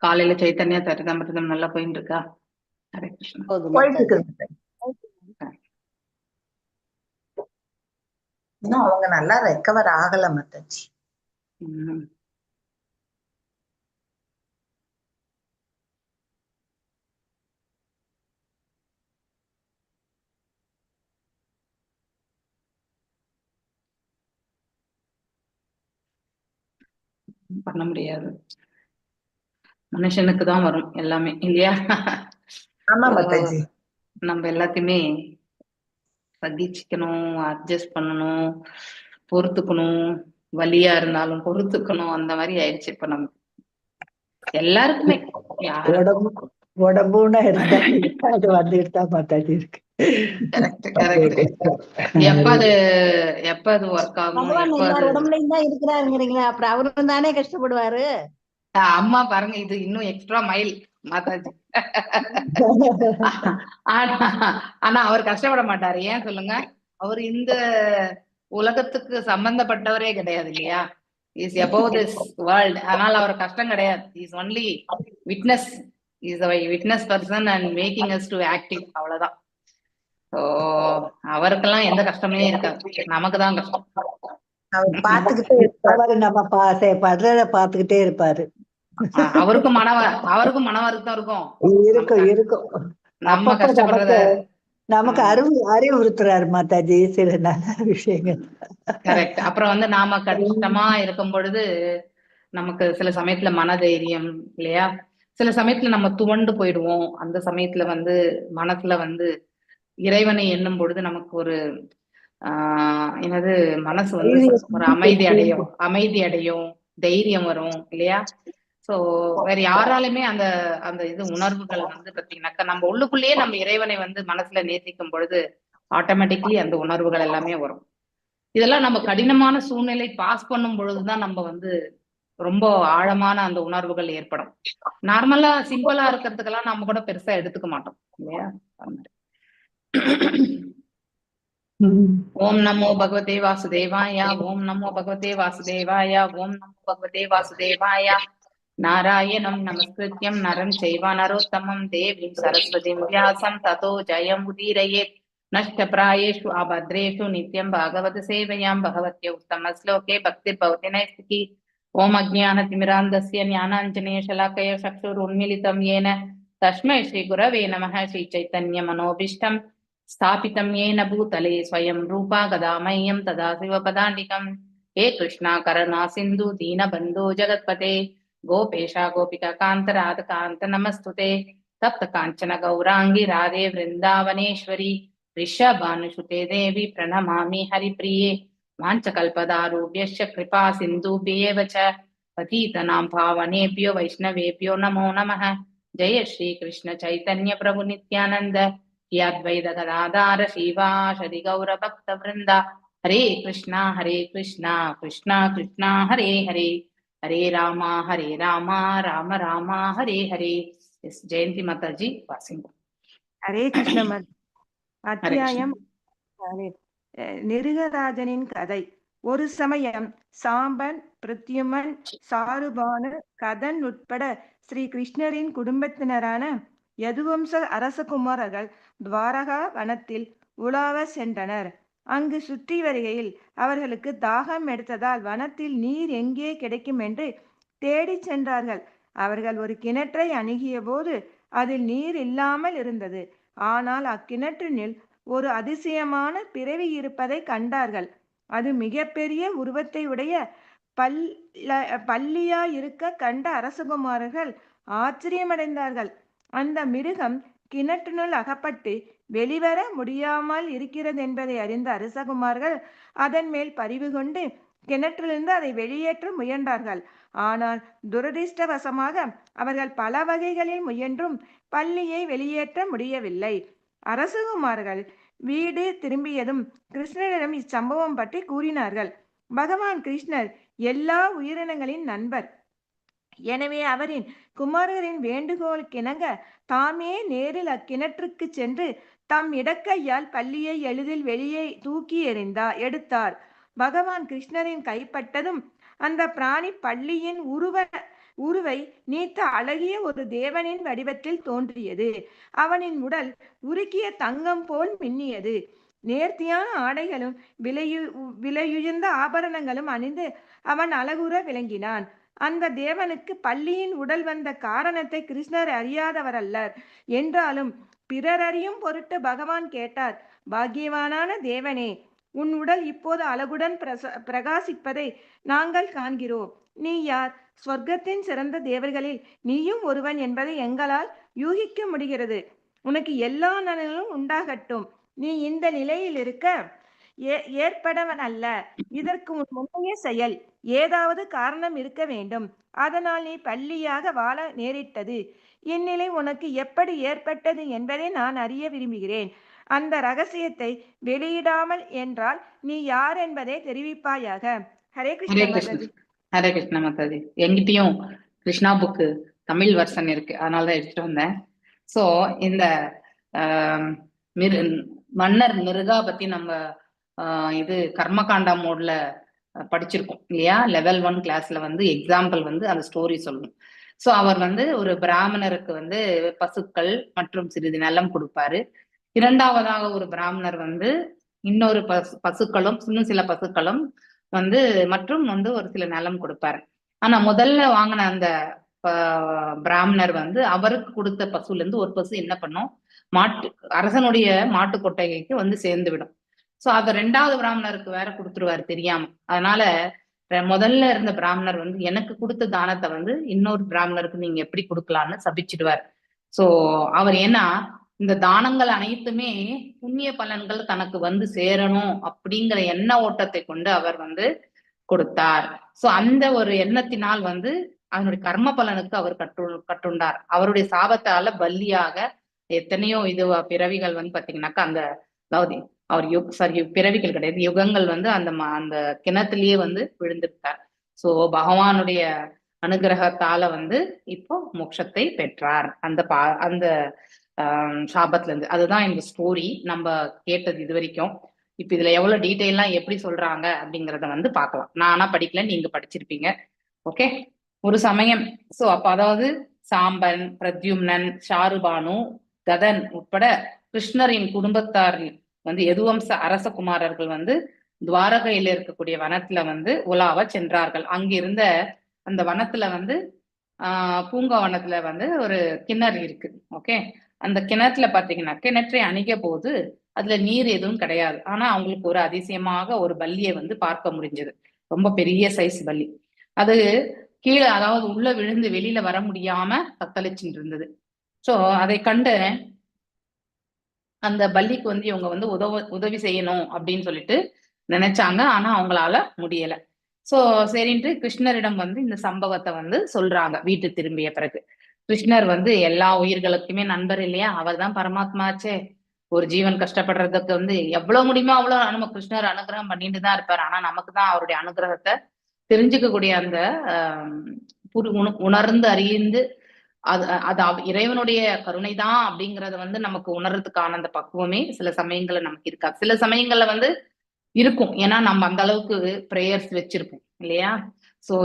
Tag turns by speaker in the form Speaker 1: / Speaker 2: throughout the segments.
Speaker 1: காலையில சைத்தன்யா சரிதமிர்தம் நல்லா போயிட்டு இருக்கா? ஹரே கிருஷ்ணா.
Speaker 2: போயிட்டு இருக்குது. இன்னும் அவங்க நல்லா ரெக்கவர் ஆகல மாதாஜி.
Speaker 1: பண்ண முடியாது, மனுஷனுக்கு தான் வரும் எல்லாமே இல்லையா?
Speaker 2: ஆமா மாதாஜி.
Speaker 1: நம்ம எல்லாத்தையுமே சகிச்சுக்கணும், அட்ஜஸ்ட் பண்ணணும், பொறுத்துக்கணும், வலியா இருந்தாலும் பொறுத்துக்கணும், அந்த மாதிரி ஆயிடுச்சு இப்ப நம்ம எல்லாருக்குமே.
Speaker 3: உடம்புனா இருந்தா அது வந்துட்டு தான் மாதாஜி இருக்கு.
Speaker 1: எப்ப அது ஒர்க் ஆகும்?
Speaker 4: எல்லார் உடம்புலயும் தான் இருக்கிறாருங்கிறீங்களா? அப்புறம் அவரும் தானே கஷ்டப்படுவாரு.
Speaker 1: அம்மா பாருங்க, இது இன்னும் எக்ஸ்ட்ரா மைல் மாதாஜி. ஆனா அவர் கஷ்டப்பட மாட்டாரு. ஏன் சொல்லுங்க? அவர் இந்த உலகத்துக்கு சம்பந்தப்பட்டவரே கிடையாது இல்லையா? Is above this world. அதனால அவர் கஷ்டம் கிடையாது. Is only witness. Is a witness person and making us to active. அவ்வளவுதான். ஸோ அவருக்கெல்லாம் எந்த கஷ்டமே இருக்காது, நமக்கு தான் கஷ்டம்.
Speaker 3: நம்ம படுறத பாத்துக்கிட்டே இருப்பாரு.
Speaker 1: அவருக்கும் மன வருத்தம் இருக்கும். நம்ம கஷ்டப்படுறத
Speaker 3: நமக்கு அறிவுறுத்துறாரு மாதாஜி சில நல்ல விஷயங்கள்.
Speaker 1: கரெக்ட். அப்புறம் நாம கஷ்டமா இருக்கும் பொழுது நமக்கு சில சமயத்துல மனதைரியம் இல்லையா, சில சமயத்துல நம்ம துவண்டு போயிடுவோம். அந்த சமயத்துல மனசுல இறைவனை எண்ணும் பொழுது நமக்கு ஒரு என்னது மனசு ஒரு அமைதி அடையும், தைரியம் வரும் இல்லையா? சோ வேற யாராலுமே அந்த அந்த இது உணர்வுகள் பாத்தீங்கன்னாக்கா நம்ம உள்ளுக்குள்ளேயே நம்ம இறைவனை மனசுல நேசிக்கும் பொழுது ஆட்டோமேட்டிக்லி அந்த உணர்வுகள் எல்லாமே வரும். இதெல்லாம் நம்ம கடினமான சூழ்நிலை பாஸ் பண்ணும் பொழுதுதான் நம்ம ரொம்ப ஆழமான அந்த உணர்வுகள் ஏற்படும். நார்மலா சிம்பிளா இருக்கிறதுக்கெல்லாம் நம்ம கூட பெருசா எடுத்துக்க மாட்டோம் இல்லையா? ஓம் நமோ பகவதே வாசுதேவாய, ஓம் நமோ பகவதே வாசுதேவாய, ஓம் நமோ பகவதே வாசுதேவாய. நாராயணம் நமஸ்கிருத்யம் நரம் சைவ நரோத்தமம் தேவீம் சரஸ்வதிம் வியாசம் ததோ ஜயம் உதீரயேத். நஷ்டப்ராயேஷு அபத்ரேஷு நித்யம் பாகவத சேவையாம் பகவத்ய உத்தம ஸ்லோகே பக்திர் பவதி நைஸ்திகி. ஓம் அஜ்ஞானதிமிராந்தஸ்ய ஞானாஞ்சனேய ஷலாக்கய சக்ஷுருன்மிலிதம் येन तस्मै श्री गुरवे नमः. श्री चैतन्य मनोभीष्टं स्थापितं येन भूतले स्वयं रूपा गदामह्यं तदा शिवपदान्तिकम्. हे कृष्णा करुणा सिन्धु दीनबन्धो जगत्पते गोपेशा गोपिका कान्त राधकान्त नमस्तुते. तप्त काञ्चन गौरांगी राधे वृन्दावनेश्वरी ऋषभानुसुते देवी प्रणमामि हरिप्रिये. वाञ्छकल्पदारुभ्यश्च कृपा सिन्धुभ्येव च पतितनां पावनेभ्यो वैष्णवेभ्यो नमो नमः. जय श्री कृष्ण चैतन्य प्रभु नित्यानंद श्री अद्वैत गदाधर श्रीवासदि गौर भक्त वृंद. हरे कृष्णा कृष्णा कृष्णा हरे हरे, हरे रामा राम राम हरे हरे. ஜெயந்தி மாதாஜி வாசிங்க.
Speaker 5: ஹரே கிருஷ்ண. அத்தியாயம் நிருகராஜனின் கதை. ஒரு சமயம் சாம்பன், பிரத்யுமன், சாருபானு, கதன் உட்பட ஸ்ரீ கிருஷ்ணரின் குடும்பத்தினரான யதுவம்ச அரசகுமாரர்கள் துவாரகா வனத்தில் உலாவ சென்றனர். அங்கு சுற்றி வருகையில் அவர்களுக்கு தாகம் எடுத்ததால் வனத்தில் நீர் எங்கே கிடைக்கும் என்று தேடிச் சென்றார்கள். அவர்கள் ஒரு கிணற்றை அணுகிய போது அதில் நீர் இல்லாமல் இருந்தது. ஆனால் அக்கிணற்றினில் ஒரு அதிசயமான பிறவி இருப்பதை கண்டார்கள். அது மிகப்பெரிய உருவத்தை உடைய பல்லியா இருக்க கண்ட அரசகுமாரர்கள் ஆச்சரியமடைந்தார்கள். அந்த மிருகம் கிணற்றினுள் அகப்பட்டு வெளிவர முடியாமல் இருக்கிறது என்பதை அறிந்த அரசகுமார்கள் அதன் மேல் பரிவு கொண்டு கிணற்றிலிருந்து அதை வெளியேற்ற முயன்றார்கள். ஆனால் துரதிர்ஷ்டவசமாக அவர்கள் பல வகைகளில் முயன்றும் பல்லியை வெளியேற்ற முடியவில்லை. அரசகுமார்கள் வீடு திரும்பியதும் கிருஷ்ணரிடம் இச்சம்பவம் பற்றி கூறினார்கள். பகவான் கிருஷ்ணர் எல்லா உயிரினங்களின் நண்பர். எனவே அவரின் குமாரரின் வேண்டுகோளுக்கிணங்க தாமே நேரில் அக்கிணற்றுக்கு சென்று தம் இடக்கையால் பல்லியை எளிதில் வெளியே தூக்கி எடுத்தார். பகவான் கிருஷ்ணரின் கைப்பட்டதும் அந்த பிராணி பல்லியின் உருவ உருவை நீத்த அழகிய ஒரு தேவனின் வடிவத்தில் தோன்றியது. அவனின் உடல் உருக்கிய தங்கம் போல் மின்னியது. நேர்த்தியான ஆடைகளும் விலையுயர்ந்த ஆபரணங்களும் அணிந்து அவன் அழகுற விளங்கினான். அந்த தேவனுக்கு பள்ளியின் உடல் வந்த காரணத்தை கிருஷ்ணர் அறியாதவர் அல்லர். என்றாலும் பிறர் அறியும் பொருட்டு பகவான் கேட்டார், பாக்கியவானான தேவனே, உன் உடல் இப்போது அழகுடன் பிரகாசிப்பதை நாங்கள் காண்கிறோம். நீ யார்? சொர்க்கத்தின் சிறந்த தேவர்களில் நீயும் ஒருவன் என்பதை எங்களால் யூகிக்க முடிகிறது. உனக்கு எல்லா நலனும் உண்டாகட்டும். நீ இந்த நிலையில் இருக்க ஏற்படவன் அல்ல. இதற்கு உன் முன்னைய செயல் ஏதாவது காரணம் இருக்க வேண்டும். அதனால் நீ பள்ளியாக வாழ நேரிட்டது. இந்நிலை உனக்கு எப்படி ஏற்பட்டது என்பதை நான் அறிய விரும்புகிறேன். அந்த ரகசியத்தை வெளியிடாமல் என்றால் நீ யார் என்பதை தெரிவிப்பாயாக. ஹரே கிருஷ்ணா மாதாஜி.
Speaker 1: ஹரே கிருஷ்ணா மாதாஜி. எங்கிட்டயும் கிருஷ்ணா புக்கு தமிழ் வெர்ஷன் இருக்கு, அதனாலதான் எடுத்துட்டு வந்தேன். சோ இந்த மன்னர் மிருகா பத்தி நம்ம இது கர்மகாண்டா மோட்ல படிச்சிருக்கோம் இல்லையா? லெவல் 1 கிளாஸ்ல வந்து எக்ஸாம்பிள் வந்து அந்த ஸ்டோரி சொல்லணும். சோ அவர் வந்து ஒரு பிராமணருக்கு வந்து பசுக்கள் மற்றும் சிறிது நிலம் கொடுப்பாரு. இரண்டாவதாக ஒரு பிராமணர் வந்து இன்னொரு பசுக்களும் இன்னும் சில பசுக்களும் வந்து மற்றும் வந்து ஒரு சில நிலம் கொடுப்பாரு. ஆனா முதல்ல வாங்கின அந்த பிராமணர் வந்து அவருக்கு கொடுத்த பசுல இருந்து ஒரு பசு என்ன பண்ணும், அரசனுடைய மாட்டு கொட்டகைக்கு வந்து சேர்ந்து விடும். சோ அத ரெண்டாவது பிராமணருக்கு வேற கொடுத்துருவாரு தெரியாம. அதனால முதல்ல இருந்த பிராமணர் வந்து எனக்கு கொடுத்த தானத்தை வந்து இன்னொரு பிராமணருக்கு நீங்க எப்படி கொடுக்கலாம்னு சபிச்சிடுவார். சோ அவர் ஏன்னா இந்த தானங்கள் அனைத்துமே புண்ணிய பலன்கள் தனக்கு வந்து சேரணும் அப்படிங்கிற எண்ண ஓட்டத்தை கொண்டு அவர் வந்து கொடுத்தார். சோ அந்த ஒரு எண்ணத்தினால் வந்து அவனுடைய கர்ம பலனுக்கு அவர் கட்டுண்டார். அவருடைய சாபத்தால பல்லியாக எத்தனையோ இது பிறவிகள் வந்து பாத்தீங்கன்னாக்கா அந்த அதாவது அவர் பிறவிகள் கிடையாது, யுகங்கள் வந்து அந்த கிணத்துலயே வந்து விழுந்திருக்கார். சோ பகவானுடைய அனுகிரகத்தால வந்து இப்போ மோட்சத்தை பெற்றார் அந்த சாபத்துல இருந்து. அதுதான் இந்த ஸ்டோரி நம்ம கேட்டது இது வரைக்கும். இப்ப இதுல எவ்வளவு டீட்டெயிலாம் எப்படி சொல்றாங்க அப்படிங்கறத வந்து பார்க்கலாம். நானா படிக்கல, நீங்க படிச்சிருப்பீங்க. ஓகே. ஒரு சமயம் சோ அப்ப அதாவது சாம்பன், பிரத்யும்னன், சாருபானு, கதன் உட்பட கிருஷ்ணரின் குடும்பத்தார் வந்து யதுவம்ச அரசகுமாரர்கள் வந்து துவாரகையில இருக்கக்கூடிய வனத்துல வந்து உலாவ சென்றார்கள். அங்கிருந்த அந்த வனத்துல வந்து பூங்கா வனத்துல வந்து ஒரு கிணறு இருக்கு. ஓகே. அந்த கிணத்துல பாத்தீங்கன்னா கிணற்றை அணிக போது அதுல நீர் எதுவும் கிடையாது. ஆனா அவங்களுக்கு ஒரு அதிசயமாக ஒரு பல்லியை வந்து பார்க்க முடிஞ்சது. ரொம்ப பெரிய சைஸ் பல்லி. அது கீழே அதாவது உள்ள விழுந்து வெளியில வர முடியாம தத்தளிச்சுட்டு இருந்தது. சோ அதை கண்டு அந்த பல்லிக்கு வந்து இவங்க வந்து உதவி செய்யணும் அப்படின்னு சொல்லிட்டு நினைச்சாங்க. ஆனா அவங்களால முடியல. சோ சரின்ட்டு கிருஷ்ணரிடம் வந்து இந்த சம்பவத்தை வந்து சொல்றாங்க. வீட்டு திரும்பிய பிறகு கிருஷ்ணர் வந்து எல்லா உயிர்களுக்குமே நண்பர் இல்லையா? அவர் தான் பரமாத்மாச்சே. ஒரு ஜீவன் கஷ்டப்படுறதுக்கு வந்து எவ்வளவு முடியுமோ அவ்வளவு நம்ம கிருஷ்ணர் அனுகிரகம் பண்ணிட்டு தான் இருப்பாரு. ஆனா நமக்கு தான் அவருடைய அனுகிரகத்தை தெரிஞ்சுக்கக்கூடிய அந்த உணர்ந்து அறிந்து அது இறைவனுடைய கருணை தான் அப்படிங்கறத வந்து நமக்கு உணர்றதுக்கான அந்த பக்குவமே சில சமயங்கள்ல நமக்கு இருக்காது. சில சமயங்கள்ல வந்து இருக்கும். ஏன்னா நம்ம அந்த அளவுக்கு பிரேயர்ஸ் வச்சிருப்போம் இல்லையா? சோ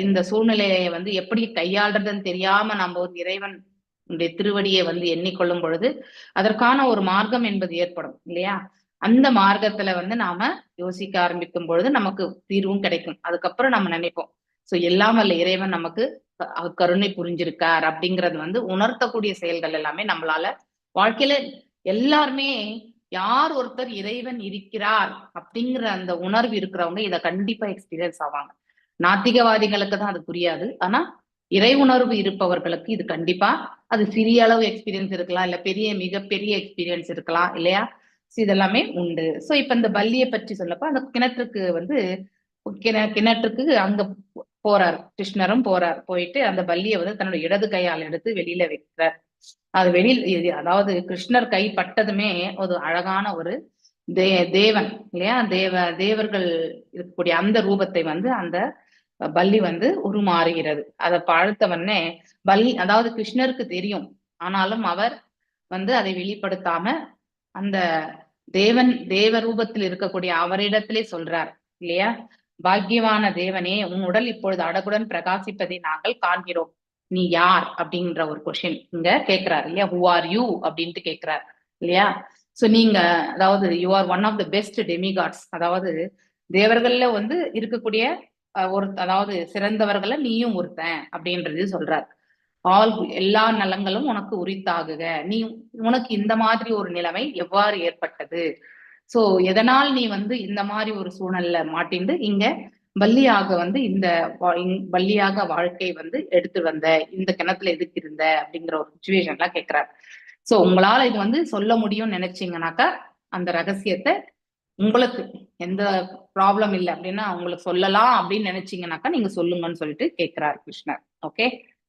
Speaker 1: இந்த சூழ்நிலையை வந்து எப்படி கையாளுறதுன்னு தெரியாம நம்ம ஒரு இறைவன் திருவடியை வந்து எண்ணிக்கொள்ளும் பொழுது அதற்கான ஒரு மார்க்கம் என்பது ஏற்படும் இல்லையா? அந்த மார்க்கத்துல வந்து நாம யோசிக்க ஆரம்பிக்கும் பொழுது நமக்கு தீர்வும் கிடைக்கும். அதுக்கப்புறம் நம்ம நினைப்போம் சோ எல்லாம் வல்ல இறைவன் நமக்கு கருணை புரிஞ்சிருக்கார் அப்படிங்கறது வந்து உணர்த்தக்கூடிய செயல்கள் எல்லாமே நம்மளால வாழ்க்கையில எல்லாருமே யார் ஒருத்தர் இறைவன் இருக்கிறார் அப்படிங்கிற அந்த உணர்வு இருக்கிறவங்க இதை கண்டிப்பா எக்ஸ்பீரியன்ஸ் ஆவாங்க. நாத்திகவாதிகளுக்கு தான் அது புரியாது. ஆனா இறை உணர்வு இருப்பவர்களுக்கு இது கண்டிப்பா அது சிறிய அளவு எக்ஸ்பீரியன்ஸ் இருக்கலாம், இல்ல மிகப்பெரிய எக்ஸ்பீரியன்ஸ் இருக்கலாம் இல்லையா? இதெல்லாமே உண்டு. சோ இப்ப இந்த பல்லியை பற்றி சொல்லப்ப அந்த கிணற்றுக்கு வந்து கிணற்றுக்கு அங்க போறார், கிருஷ்ணரும் போறார். போயிட்டு அந்த பல்லியை வந்து தன்னோட இடது கையால் எடுத்து வெளியில வைக்கிறார். அது வெளியில் அதாவது கிருஷ்ணர் கை பட்டதுமே ஒரு அழகான ஒரு தேவன் இல்லையா? தேவர்கள் இருக்கக்கூடிய அந்த ரூபத்தை வந்து அந்த பல்லி வந்து உருமாறுகிறது. அதை பழுத்தவனே பல்லி அதாவது கிருஷ்ணருக்கு தெரியும். ஆனாலும் அவர் வந்து அதை வெளிப்படுத்தாம அந்த தேவ ரூபத்தில் இருக்கக்கூடிய அவரிடத்திலே சொல்றார் இல்லையா? பாக்கியவான தேவனே, உன் உடல் இப்பொழுது அழகுடன் பிரகாசிப்பதை நாங்கள் காண்கிறோம். நீ யார் அப்படின்ற ஒரு கொஸ்டின் இங்க கேட்கிறாரு இல்லையா? ஹூ ஆர் யூ அப்படின்ட்டு கேட்கிறாரு இல்லையா? சோ நீங்க அதாவது you are one of the best demigods, அதாவது தேவர்கள்ல வந்து இருக்கக்கூடிய ஒரு அதாவது சிறந்தவர்கள நீயும் ஒருத்தன் அப்படின்றது சொல்றார். எல்லா நலங்களும் உனக்கு உரித்தாகுக. நீ உனக்கு இந்த மாதிரி ஒரு நிலைமை எவ்வாறு ஏற்பட்டது? சோ எதனால் நீ வந்து இந்த மாதிரி ஒரு சூழ்நிலை மாட்டிண்டு இங்க பள்ளியாக வந்து இந்த பள்ளியாக வாழ்க்கை வந்து எடுத்து வந்த, இந்த கிணத்துல எதுக்கு இருந்த அப்படிங்கிற ஒரு சுச்சுவேஷன்லாம் கேட்கிறார். சோ உங்களால இது வந்து சொல்ல முடியும்னு நினைச்சீங்கன்னாக்கா அந்த ரகசியத்தை உங்களுக்கு எந்த ப்ராப்ளம் இல்லை அப்படின்னா உங்களுக்கு சொல்லலாம் அப்படின்னு நினைச்சீங்கன்னாக்கா நீங்க சொல்லுங்கன்னு சொல்லிட்டு கேட்கிறார் கிருஷ்ணர். Okay,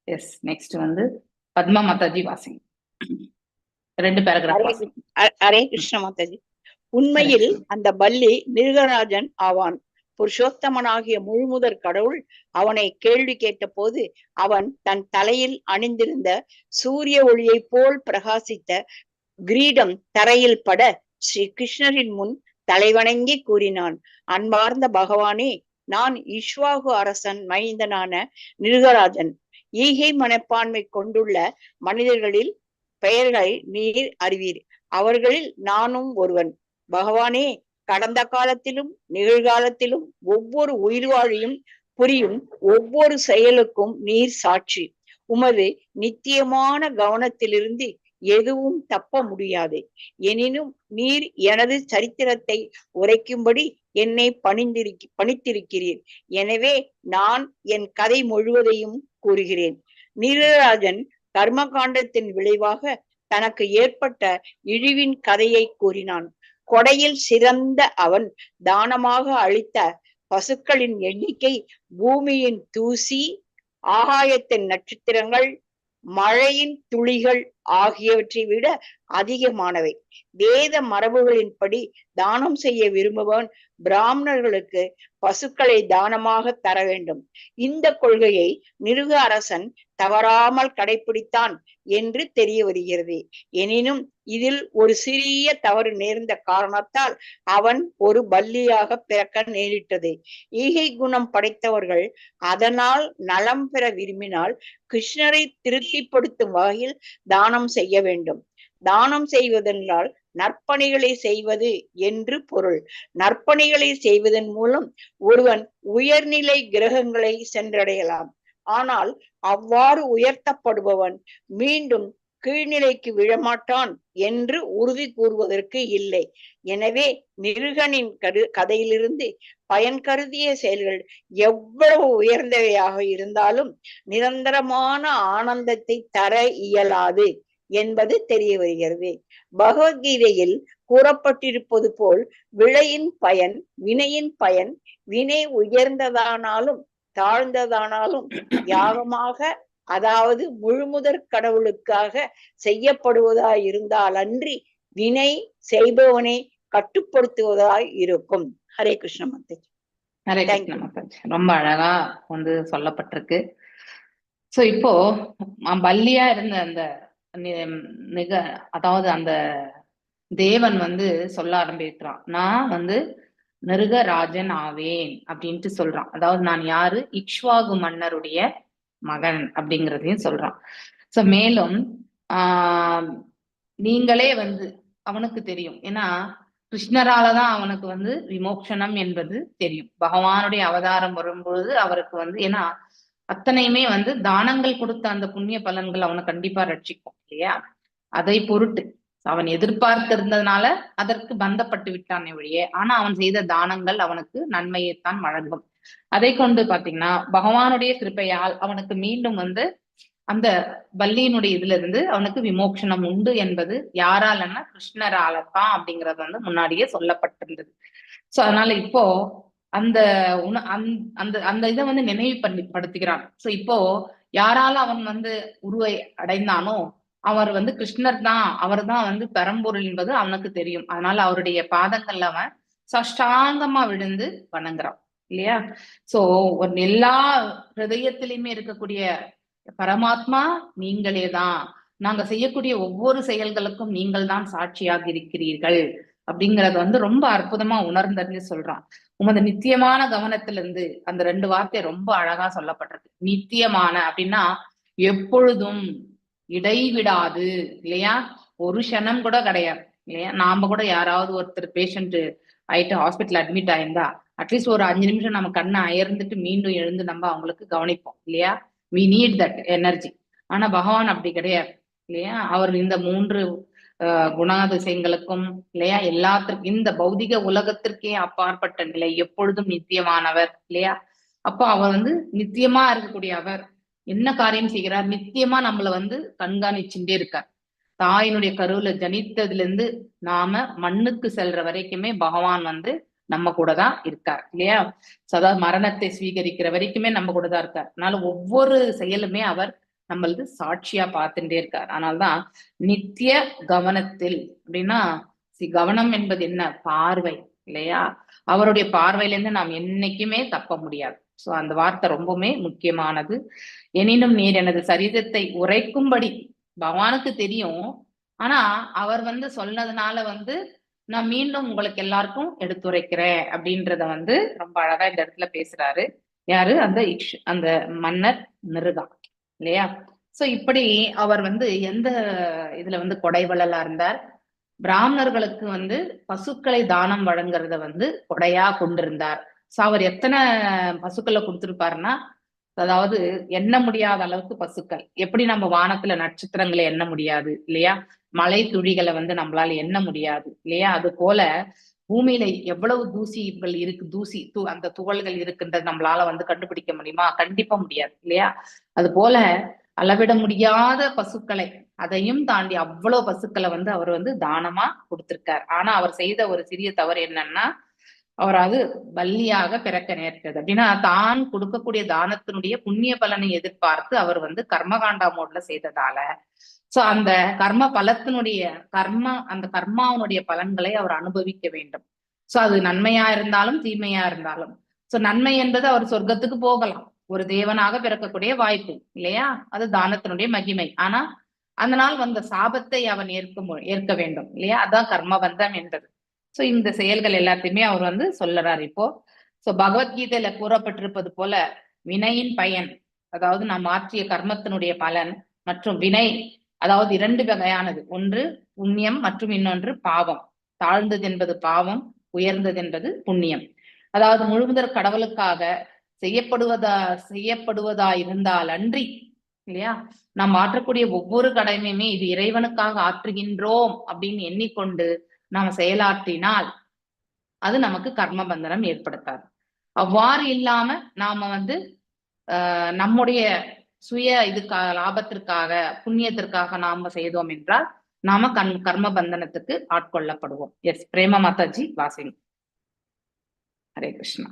Speaker 1: S. நெக்ஸ்ட் வந்து பத்மா மாதாஜி வாசிங்க. 2 பேராகிராஃப் வாசிங்க.
Speaker 6: ஹரே கிருஷ்ண மாதாஜி. உண்மையில் அந்த பல்லி மிருகராஜன் ஆவான். புருஷோத்தமனாகிய முழுமுதற் கடவுள் அவனை கேள்வி கேட்ட போது அவன் தன் தலையில் அணிந்திருந்த சூரிய ஒளியை போல் பிரகாசித்த கிரீடம் தரையில் பட ஸ்ரீ கிருஷ்ணரின் முன் தலைவணங்கி கூறினான், அன்பார்ந்த பகவானே, நான் இஷ்வாகு அரசன் மைந்தனான மிருகராஜன். ஈகை மனப்பான்மை கொண்டுள்ள மனிதர்களில் பெயர்களை நீர் அறிவீர். அவர்களில் நானும் ஒருவன். பகவானே, கடந்த காலத்திலும் நிகழ்காலத்திலும் ஒவ்வொரு உயிர்வாழியும் புரியும் ஒவ்வொரு செயலுக்கும் நீர் சாட்சி. உமது நித்தியமான கவனத்திலிருந்து எதுவும் தப்ப முடியாது. எனினும் நீர் எனது சரித்திரத்தை உரைக்கும்படி என்னை பணித்திருக்கிறீர். எனவே நான் என் கதை முழுவதையும் கூறுகிறேன். மிருகராஜன் கர்மகாண்டத்தின் விளைவாக தனக்கு ஏற்பட்ட இழிவின் கதையை கூறினான். கொடையில் சிறந்த அவன் தானமாக அளித்த பசுக்களின் எண்ணிக்கை பூமியின் தூசி, ஆகாயத்தின் நட்சத்திரங்கள், மழையின் துளிகள் ஆகியவற்றை விட அதிகமானவை. வேத மரபுகளின்படி தானம் செய்ய விரும்புபவன் பிராமணர்களுக்கு பசுக்களை தானமாக தர வேண்டும். இந்த கொள்கையை மிருக அரசன் தவறாமல் கடைபிடித்தான் என்று தெரிய வருகிறது. எனினும் இதில் ஒரு சிறிய தவறு நேர்ந்த காரணத்தால் அவன் ஒரு பல்லியாக பிறக்க நேரிட்டது. ஈகை குணம் படைத்தவர்கள் அதனால் நலம் பெற விரும்பினால் கிருஷ்ணரை திருப்திப்படுத்தும் வகையில் தானம் செய்ய வேண்டும். தானம் செய்வதென்றால் நற்பணிகளை செய்வது என்று பொருள். நற்பணிகளை செய்வதன் மூலம் ஒருவன் உயர்நிலை கிரகங்களை சென்றடையலாம். ஆனால் அவ்வாறு உயர்த்தப்படுபவன் மீண்டும் கீழ்நிலைக்கு விழமாட்டான் என்று உறுதி கூறுவதற்கு இல்லை. எனவே மிருகனின் கதையிலிருந்து பயன் கருதிய செயல்கள் எவ்வளவு உயர்ந்தவையாக இருந்தாலும் நிரந்தரமான ஆனந்தத்தை தர இயலாது என்பது தெரிய வருகிறது. பகவத்கீதையில் கூறப்பட்டிருப்பது போல் விளையின் பயன் வினையின் பயன். வினை உயர்ந்ததானாலும் தாழ்ந்ததானாலும் யாகமாக, அதாவது முழுமுதற் கடவுளுக்காக செய்யப்படுவதாய் இருந்தால் அன்றி வினை செய்பவனை கட்டுப்படுத்துவதாய் இருக்கும். ஹரே கிருஷ்ண மாதாஜி.
Speaker 1: ஹரே கிருஷ்ண மாதாஜி. ரொம்ப அழகா வந்து சொல்லப்பட்டிருக்கு. சோ இப்போ பல்லியா இருந்த அந்த அதாவது அந்த தேவன் வந்து சொல்ல ஆரம்பிக்கிறான், நான் வந்து மிருகராஜன் ஆவேன் அப்படின்ட்டு சொல்றான். அதாவது நான் யாரு? இக்ஷ்வாகு மன்னருடைய மகன் அப்படிங்கிறதையும் சொல்றான். சோ மேலும் நீங்களே வந்து அவனுக்கு தெரியும், ஏன்னா கிருஷ்ணராலதான் அவனுக்கு வந்து விமோக்ஷனம் என்பது தெரியும். பகவானுடைய அவதாரம் வரும்பொழுது அவருக்கு வந்து, ஏன்னா அத்தனையுமே வந்து தானங்கள் கொடுத்த அந்த புண்ணிய பலன்கள் அவனை கண்டிப்பா ரட்சிக்கும் இல்லையா? அதை பொருட்டு அவன் எதிர்பார்த்திருந்ததுனால அதற்கு பந்தப்பட்டு விட்டானே ஒழிய, ஆனா அவன் செய்த தானங்கள் அவனுக்கு நன்மையைத்தான் வழங்கும். அதை கொண்டு பாத்தீங்கன்னா பகவானுடைய கிருப்பையால் அவனுக்கு மீண்டும் வந்து அந்த பல்லியினுடைய இதுல இருந்து அவனுக்கு விமோக்ஷனம் உண்டு என்பது யாராலன்னா கிருஷ்ணராலத்தான் அப்படிங்கறது வந்து முன்னாடியே சொல்லப்பட்டிருந்தது. சோ அதனால இப்போ அந்த அந்த அந்த இதை வந்து நினைவு படுத்துகிறான். சோ இப்போ யாரால அவன் வந்து உருவை அடைந்தானோ அவர் வந்து கிருஷ்ணர் தான், அவர் தான் வந்து பரம்பொருள் என்பது அவனுக்கு தெரியும். அதனால அவருடைய பாதங்கள்ல அவன் சஷ்டாங்கமா விழுந்து வணங்குறான் இல்லையா? சோ ஒரு எல்லா ஹிருதயத்திலையுமே இருக்கக்கூடிய பரமாத்மா நீங்களே தான், நாங்க செய்யக்கூடிய ஒவ்வொரு செயல்களுக்கும் நீங்கள் தான் சாட்சியாக இருக்கிறீர்கள் அப்படிங்கறது வந்து ரொம்ப அற்புதமா உணர்ந்தறிஞ்சு சொல்றான். உமது நித்தியமான கவனத்திலிருந்து அந்த 2 வார்த்தை ரொம்ப அழகா சொல்லப்பட்டிருக்கு. நித்தியமான அப்படின்னா எப்பொழுதும், இடைவிடாது, இல்லையா? ஒரு க்ஷணம் கூட கிடையாது, இல்லையா? நாம கூட யாராவது ஒருத்தர் பேஷண்ட் ஆயிட்டு ஹாஸ்பிட்டல் அட்மிட் ஆயிருந்தா அட்லீஸ்ட் ஒரு 5 நிமிஷம் நம்ம கண்ணை அயர்ந்துட்டு மீண்டும் எழுந்து நம்ம அவங்களுக்கு கவனிப்போம், இல்லையா? We need that energy. ஆனா பகவான் அப்படி கிடையாது, இல்லையா? அவர் இந்த 3 குணாதிசயங்களுக்கும், இல்லையா, எல்லாத்திற்கும், இந்த பௌதிக உலகத்திற்கே அப்பாற்பட்ட நிலை, எப்பொழுதும் நித்தியமானவர், இல்லையா? அப்போ அவர் வந்து நித்தியமா இருக்கக்கூடிய அவர் என்ன காரியம் செய்கிறார்? நித்தியமா நம்மள வந்து கண்காணிச்சுட்டே இருக்கார். தாயினுடைய கருவுல ஜனித்ததுல இருந்து நாம மண்ணுக்கு செல்ற வரைக்குமே பகவான் வந்து நம்ம கூட தான் இருக்கார், இல்லையா? சதா மரணத்தை ஸ்வீகரிக்கிற வரைக்குமே நம்ம கூட தான் இருக்கார். அதனால ஒவ்வொரு செயலுமே அவர் நம்மளது சாட்சியா பார்த்துட்டே இருக்கார். அதனால்தான் நித்திய கவனத்தில் அப்படின்னா, கவனம் என்பது என்ன? பார்வை, இல்லையா? அவருடைய பார்வையில இருந்து நாம் என்னைக்குமே தப்ப முடியாது. சோ அந்த வார்த்தை ரொம்பவுமே முக்கியமானது. எனினும் நீர் எனது சரீரத்தை உரைக்கும்படி, பகவானுக்கு தெரியும். ஆனா அவர் வந்து சொன்னதுனால வந்து நான் மீண்டும் உங்களுக்கு எல்லாருக்கும் எடுத்துரைக்கிறேன் அப்படின்றத வந்து ரொம்ப அழகா இந்த இடத்துல பேசுறாரு. யாரு? அந்த மன்னர் மிருகா, இல்லையா? சோ இப்படி அவர் வந்து எந்த இதுல வந்து கொடைவள்ளலா இருந்தார்? பிராமணர்களுக்கு வந்து பசுக்களை தானம் வழங்குறத வந்து கொடையா கொண்டிருந்தார். சோ அவர் எத்தனை பசுக்களை கொடுத்திருப்பாருன்னா, அதாவது எண்ண முடியாத அளவுக்கு பசுக்கள். எப்படி நம்ம வானத்துல நட்சத்திரங்களை எண்ண முடியாது, இல்லையா? மலை துளிகளை வந்து நம்மளால எண்ண முடியாது, இல்லையா? அது போல பூமியில எவ்வளவு தூசிகள் இருக்கு, அந்த துகள்கள் இருக்குன்றது நம்மளால வந்து கண்டுபிடிக்க முடியுமா? கண்டிப்பா முடியாது, இல்லையா? அது போல அளவிட முடியாத பசுக்களை, அதையும் தாண்டி அவ்வளவு பசுக்களை வந்து அவர் வந்து தானமா கொடுத்திருக்கார். ஆனா அவர் செய்த ஒரு சிறிய தவறு என்னன்னா, அவர் அது பல்லியாக பிறக்க நேர்த்தது. அப்படின்னா தான் கொடுக்கக்கூடிய தானத்தினுடைய புண்ணிய பலனை எதிர்பார்த்து அவர் வந்து கர்மகாண்டா மோட்ல செய்ததால, சோ அந்த கர்ம பலத்தினுடைய அந்த கர்மாவனுடைய பலன்களை அவர் அனுபவிக்க வேண்டும். சோ அது நன்மையா இருந்தாலும் தீமையா இருந்தாலும், சோ நன்மை என்பது அவர் சொர்க்கத்துக்கு போகலாம், ஒரு தேவனாக பிறக்கக்கூடிய வாய்ப்பு, இல்லையா? அது தானத்தினுடைய மகிமை. ஆனா அந்த நாள் வந்த சாபத்தை அவன் ஏற்க வேண்டும், இல்லையா? அதான் கர்மபந்தம் என்பது. சோ இந்த செயல்கள் எல்லாத்தையுமே அவர் வந்து சொல்லறாரு இப்போ. சோ பகவத்கீதையில கூறப்பட்டிருப்பது போல வினையின் பயன், அதாவது நாம் ஆற்றிய கர்மத்தினுடைய பலன் மற்றும் வினை, அதாவது 2 வகையானது. ஒன்று புண்ணியம் மற்றும் இன்னொன்று பாவம். தாழ்ந்தது என்பது பாவம், உயர்ந்தது என்பது புண்ணியம். அதாவது முழுமுதற் கடவுளுக்காக செய்யப்படுவதா இருந்தால் அன்றி, இல்லையா, நாம் ஆற்றக்கூடிய ஒவ்வொரு கடமையுமே இது இறைவனுக்காக ஆற்றுகின்றோம் அப்படின்னு எண்ணிக்கொண்டு நாம செயலாற்றினால் அது நமக்கு கர்ம பந்தனம் ஏற்படுத்தாது. அவ்வாறு இல்லாம நாம வந்து நம்முடைய சுய லாபத்திற்காக, புண்ணியத்திற்காக நாம செய்தோம் என்றால் நாம கர்ம பந்தனத்துக்கு ஆட்கொள்ளப்படுவோம். எஸ் பிரேமா மாதாஜி வாசிங். ஹரே கிருஷ்ணா.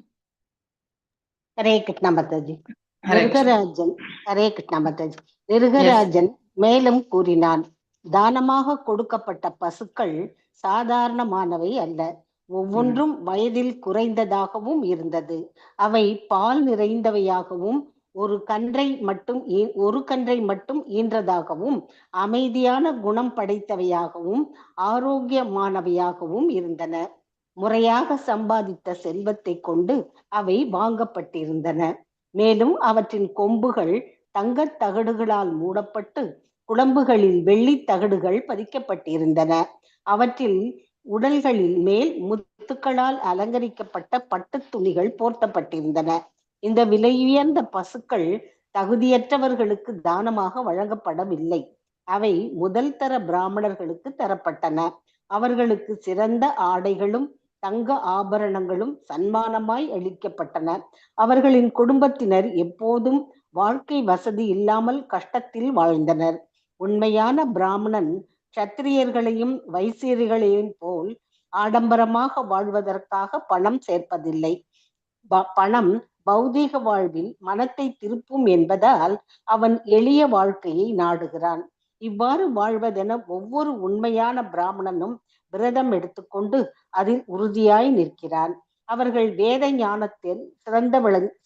Speaker 4: ஹரே கிருஷ்ணா மாதாஜி. நிருகராஜன் ஹரே கிருஷ்ணா மாதாஜி. நிருகராஜன் மேலும் கூறினான், தானமாக கொடுக்கப்பட்ட பசுக்கள் சாதாரணமானவை அல்ல. ஒவ்வொன்றும் வயதில் குறைந்ததாகவும் இருந்தது. அவை பால் நிறைந்தவையாகவும் ஒரு கன்றை மட்டும் ஈன்றதாகவும் அமைதியான குணம் படைத்தவையாகவும் ஆரோக்கியமானவையாகவும் இருந்தன. முறையாக சம்பாதித்த செல்வத்தை கொண்டு அவை வாங்கப்பட்டிருந்தன. மேலும் அவற்றின் கொம்புகள் தங்கத் தகடுகளால் மூடப்பட்டு குளம்புகளில் வெள்ளி தகடுகள் பதிக்கப்பட்டிருந்தன. அவற்றில் உடல்களில் மேல் முத்துக்களால் அலங்கரிக்கப்பட்ட பட்டு துணிகள் போர்த்தப்பட்டிருந்தன. இந்த விலையுயர்ந்த பசுக்கள் தகுதியற்றவர்களுக்கு தானமாக வழங்கப்படவில்லை. அவை முதல் தர பிராமணர்களுக்கு தரப்பட்டன. அவர்களுக்கு சிறந்த ஆடைகளும் தங்க ஆபரணங்களும் சன்மானமாய் அளிக்கப்பட்டன. அவர்களின் குடும்பத்தினர் எப்போதும் வாழ்க்கை வசதி இல்லாமல் கஷ்டத்தில் வாழ்ந்தனர். உண்மையான பிராமணன் சத்திரியர்களையும் வைசியர்களையும் போல் ஆடம்பரமாக வாழ்வதற்காக பணம் சேர்ப்பதில்லை. பணம் பௌதீக வாழ்வில் மனத்தை திருப்பும் என்பதால் அவன் எளிய வாழ்க்கையை நாடுகிறான். இவ்வாறு வாழ்வதென ஒவ்வொரு உண்மையான பிராமணனும் விரதம் எடுத்துக்கொண்டு அதில் உறுதியாய் நிற்கிறான். அவர்கள் வேத ஞானத்தில்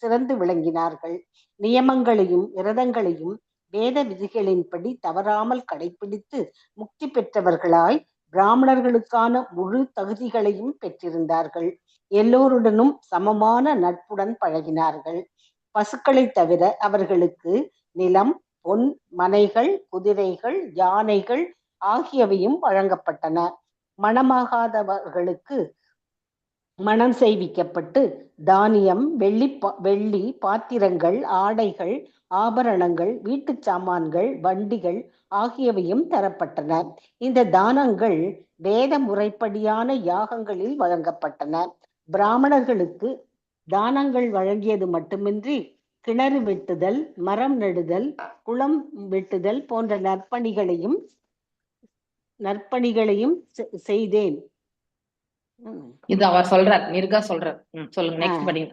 Speaker 4: சிறந்து விளங்கினார்கள். நியமங்களையும் விரதங்களையும் வேத விதிகளின்படி தவறாமல் கடைபிடித்து முக்தி பெற்றவர்களாய்
Speaker 7: பிராமணர்களுக்கான முழு தகுதிகளையும் பெற்றிருந்தார்கள். எல்லோருடனும் சமமான நட்புடன் பழகினார்கள். பசுக்களை தவிர அவர்களுக்கு நிலம், பொன், மனைகள், குதிரைகள், யானைகள் ஆகியவையும் வழங்கப்பட்டன. மணமாகாதவர்களுக்கு மனம் செய்விக்கப்பட்டு தானியம், வெள்ளி பாத்திரங்கள், ஆடைகள், ஆபரணங்கள், வீட்டு சாமான்கள், வண்டிகள் ஆகியவையும் தரப்பட்டன. இந்த தானங்கள் வேத முறைப்படியான யாகங்களில் வழங்கப்பட்டன. பிராமணர்களுக்கு தானங்கள் வழங்கியது மட்டுமின்றி கிணறு வெட்டுதல், மரம் நடுதல், குளம் வெட்டுதல் போன்ற நற்பணிகளையும் செய்தேன்.
Speaker 1: இது அவர் சொல்றார், நிர்கா சொல்றார். சொல்லுங்க, நெக்ஸ்ட் படிங்க.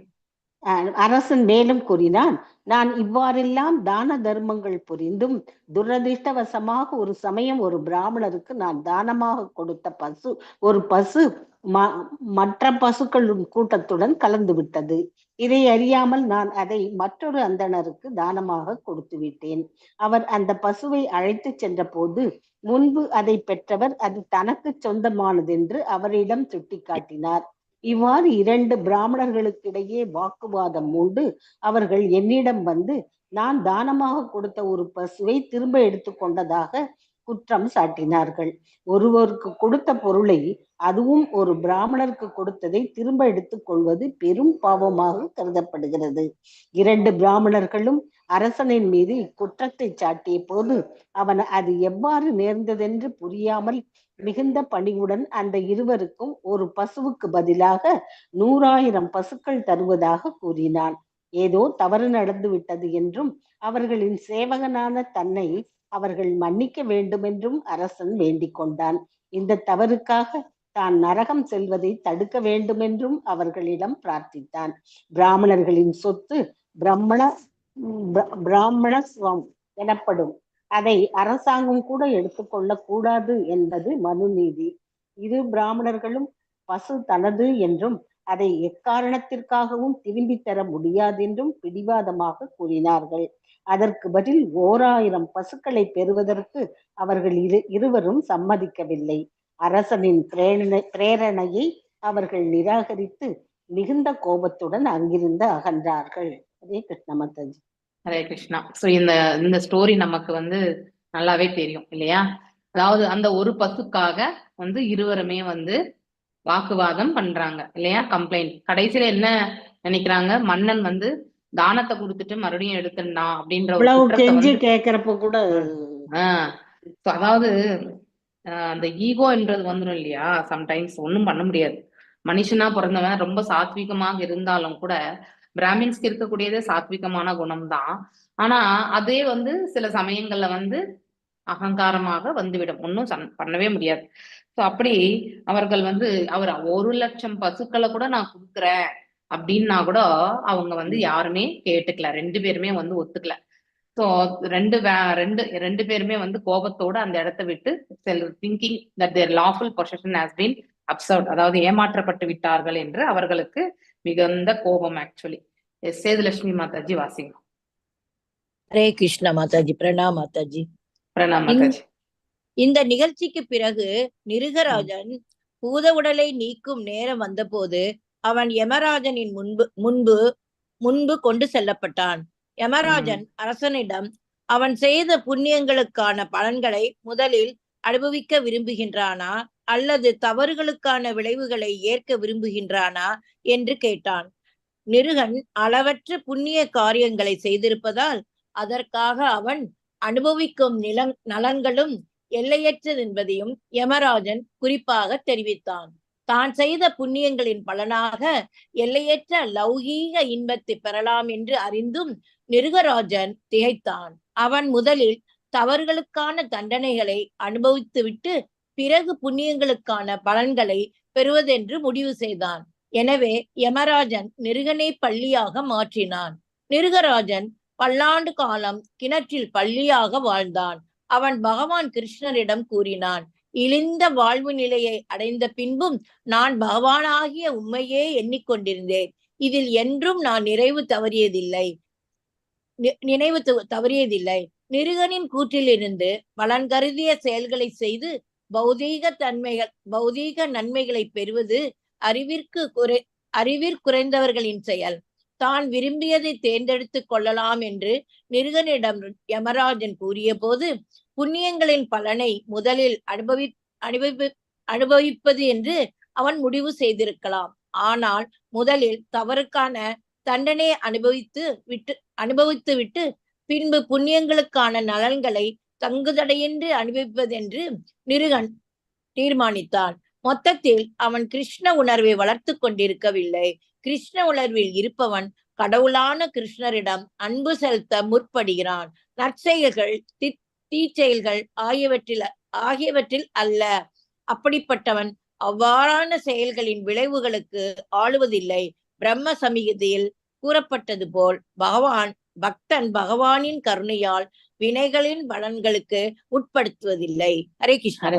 Speaker 7: அரசன் மேலும் கூறினான், நான் இவ்வாறெல்லாம் தான தர்மங்கள் புரிந்தும் துரதிர்ஷ்டவசமாக ஒரு சமயம் ஒரு பிராமணருக்கு நான் தானமாக கொடுத்த ஒரு பசு மற்ற பசுக்களின் கூட்டத்துடன் கலந்து விட்டது. இதை அறியாமல் நான் அதை மற்றொரு அந்தணருக்கு தானமாக கொடுத்து விட்டேன். அவர் அந்த பசுவை அழைத்து சென்ற போது முன்பு அதை பெற்றவர் அது தனக்கு சொந்தமானதென்று அவரிடம் சுட்டிக்காட்டினார். இவ்வாறு 2 பிராமணர்களுக்கிடையே வாக்குவாதம் உண்டு. அவர்கள் என்னிடம் வந்து நான் தானமாக கொடுத்த ஒரு பசுவை திரும்ப எடுத்துக்கொண்டதாக குற்றம் சாட்டினார்கள். ஒருவருக்கு கொடுத்த பொருளை, அதுவும் ஒரு பிராமணருக்கு கொடுத்ததை திரும்ப எடுத்துக் கொள்வது பெரும் பாவமாக கருதப்படுகிறது. 2 பிராமணர்களும் அரசனின் மீது இக்குற்றத்தை சாட்டிய போது அவன் அது எவ்வாறு நேர்ந்ததென்று புரியாமல் மிகுந்த பணிவுடன் அந்த இருவருக்கும் ஒரு பசுவுக்கு பதிலாக 100,000 பசுக்கள் தருவதாக கூறினான். ஏதோ தவறு நடந்து விட்டது என்றும் அவர்களின் சேவகனான தன்னை அவர்கள் மன்னிக்க வேண்டுமென்றும் அரசன் வேண்டிக் கொண்டான். இந்த தவறுக்காக தான் நரகம் செல்வதை தடுக்க வேண்டுமென்றும் அவர்களிடம் பிரார்த்தித்தான். பிராமணர்களின் சொத்து பிராமணஸ்வம் எனப்படும். அதை அரசாங்கம் கூட எடுத்துக்கொள்ள கூடாது என்பது மனு நீதி. 2 பிராமணர்களும் பசு தனது என்றும் அதை எக்காரணத்திற்காகவும் திரும்பி தர முடியாதென்றும் பிடிவாதமாக கூறினார்கள். அதற்கு பதில் 1000 பசுக்களை பெறுவதற்கு அவர்கள் இருவரும் சம்மதிக்கவில்லை. அரசனின் பிரேரணையை அவர்கள் நிராகரித்து மிகுந்த கோபத்துடன் அங்கிருந்து அகன்றார்கள். ஹரே கிருஷ்ண மாதாஜி.
Speaker 1: ஹரே கிருஷ்ணா. சோ இந்த ஸ்டோரி நமக்கு நல்லாவே தெரியும் இல்லையா? அதாவது அந்த ஒரு பசுக்காக இருவருமே வாக்குவாதம் பண்றாங்க இல்லையா? கம்ப்ளைண்ட். கடைசியில என்ன நினைக்கிறாங்க? மன்னன் தானத்தை கொடுத்துட்டு மறுபடியும் எடுத்துட்டான் அப்படின்ற ஒரு
Speaker 7: கேக்குறப்ப கூட
Speaker 1: அதாவது அந்த ஈகோன்றது வந்துடும் இல்லையா? சம்டைம்ஸ் ஒண்ணும் பண்ண முடியாது. மனுஷனா பிறந்தவன் ரொம்ப சாத்விகமாக இருந்தாலும் கூட பிராமின்ஸ்க்கு இருக்கக்கூடியதே சாத்விகமான குணம் தான். ஆனா அதே சில சமயங்கள்ல அகங்காரமாக வந்துவிடும். ஒன்னும் பண்ணவே முடியாது. சோ அப்படி அவர்கள் அவர் 1,00,000 பசுக்களை கூட நான் கொடுக்குறேன் அப்படின்னா கூட அவங்க யாருமே கேட்டுக்கல. 2 பேருமே ஒத்துக்கல. சோ ரெண்டு பேருமே கோபத்தோட அந்த இடத்தை விட்டு thinking that their lawful possession has been usurped, அதாவது ஏமாற்றப்பட்டு விட்டார்கள் என்று அவர்களுக்கு மிகுந்த கோபம். ஆக்சுவலி சேதுலட்சுமி மாதாஜி வாசிங்க.
Speaker 8: ஹரே கிருஷ்ண மாதாஜி. பிரணாம் மாதாஜி.
Speaker 1: பிரணாம் மாதாஜி.
Speaker 8: இந்த நிகழ்ச்சிக்கு பிறகு நிருகராஜன் பூத உடலை நீக்கும் நேரம் வந்தபோது அவன் யமராஜனின் முன்பு கொண்டு செல்லப்பட்டான். யமராஜன் அரசனிடம் அவன் செய்த புண்ணியங்களுக்கான பலன்களை முதலில் அனுபவிக்க விரும்புகின்றானா அல்லது தவறுகளுக்கான விளைவுகளை ஏற்க விரும்புகின்றானா என்று கேட்டான். நிருகன் அளவற்ற புண்ணிய காரியங்களை செய்திருப்பதால் அதற்காக அவன் அனுபவிக்கும் நலன்களும் எல்லையற்றது என்பதையும் யமராஜன் குறிப்பாக தெரிவித்தான். தான் செய்த புண்ணியங்களின் பலனாக எல்லையற்ற லௌகீக இன்பத்தை பெறலாம் என்று அறிந்தும் நிருகராஜன் திகைத்தான். அவன் முதலில் தவறுகளுக்கான தண்டனைகளை அனுபவித்துவிட்டு பிறகு புண்ணியங்களுக்கான பலன்களை பெறுவதென்று முடிவு செய்தான். எனவே யமராஜன் நிருகனை பள்ளியாக மாற்றினான். நிருகராஜன் பல்லாண்டு காலம் கிணற்றில் பள்ளியாக வாழ்ந்தான். அவன் பகவான் கிருஷ்ணரிடம் கூறினான், இழிந்த வாழ்வு நிலையை அடைந்த பின்பும் நான் பகவானாகிய உண்மையே எண்ணிக்கொண்டிருந்தேன். இதில் என்றும் நான் நினைவு தவறியதில்லை. நிருகனின் கூற்றிலிருந்து பலன் கருதிய செயல்களை செய்து பௌதீக நன்மைகளை பெறுவது அறிவிற்குறைந்தவர்களின் செயல். தான் விரும்பியதை தேர்ந்தெடுத்துக் கொள்ளலாம் என்று நிருகனிடம் யமராஜன் கூறிய போது, புண்ணியங்களின் பலனை முதலில் அனுபவிப்பது என்று அவன் முடிவு செய்திருக்கலாம். ஆனால் முதலில் தவறுக்கான தண்டனை அனுபவித்து விட்டு பின்பு புண்ணியங்களுக்கான நலன்களை தங்குதடையின்றி அனுபவிப்பதென்று நிருகன் தீர்மானித்தான். மொத்தத்தில் அவன் கிருஷ்ண உணர்வை வளர்த்து கொண்டிருக்கவில்லை. கிருஷ்ண உணர்வில் இருப்பவன் கடவுளான கிருஷ்ணரிடம் அன்பு செலுத்த முற்படுகிறான். நற்செயல்கள் தீச்செயல்கள் ஆகியவற்றில் அல்ல. அப்படிப்பட்டவன் அவ்வாறான செயல்களின் விளைவுகளுக்கு ஆளுவதில்லை. பிரம்ம சமீகத்தில் கூறப்பட்டது போல் பக்தன் பகவானின் கருணையால் வினைகளின் பலன்களுக்கு உட்படுத்துவதில்லை. ஹரே கிருஷ்ணா.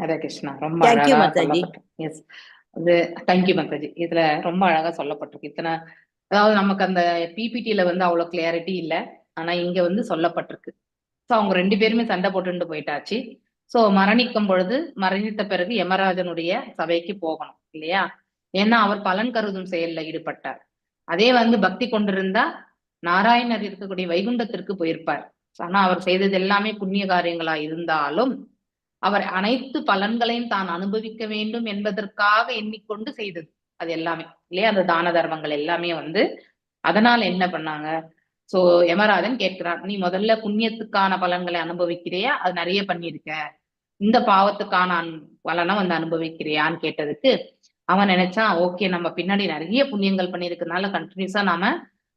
Speaker 1: ஹரே கிருஷ்ணா. ரொம்ப
Speaker 8: தேங்க்யூ
Speaker 1: அழகா
Speaker 8: மாதாஜி.
Speaker 1: எஸ், அது தேங்க்யூ மாதாஜி. இதுல ரொம்ப அழகா சொல்லப்பட்டிருக்கு. இத்தனை, அதாவது நமக்கு அந்த பிபிடில வந்து அவ்வளவு கிளியாரிட்டி இல்ல, ஆனா இங்க வந்து சொல்லப்பட்டிருக்கு. சோ அவங்க 2 பேருமே சண்டை போட்டுட்டு போயிட்டாச்சு. சோ மரணித்த பிறகு யமராஜனுடைய சபைக்கு போகணும் இல்லையா? ஏன்னா அவர் பலன் கருதும் செயல்ல ஈடுபட்டார். அதே வந்து பக்தி கொண்டிருந்தா நாராயணர் இருக்கக்கூடிய வைகுண்டத்திற்கு போயிருப்பார். ஆனா அவர் செய்தது எல்லாமே புண்ணிய காரியங்களா இருந்தாலும் அவர் அனைத்து பலன்களையும் தான் அனுபவிக்க வேண்டும் என்பதற்காக எண்ணிக்கொண்டு செய்தது அது எல்லாமே இல்லையா? அந்த தான தர்மங்கள் எல்லாமே வந்து அதனால என்ன பண்ணாங்க? சோ யமராஜன் கேட்கிறான், நீ முதல்ல புண்ணியத்துக்கான பலன்களை அனுபவிக்கிறியா? அது நிறைய பண்ணிருக்க, இந்த பாவத்துக்கான பலனை வந்து அனுபவிக்கிறியான்னு கேட்டதுக்கு அவன் நினைச்சான், ஓகே நம்ம பின்னாடி நிறைய புண்ணியங்கள் பண்ணிருக்கிறதுனால கண்டினியூஸா நாம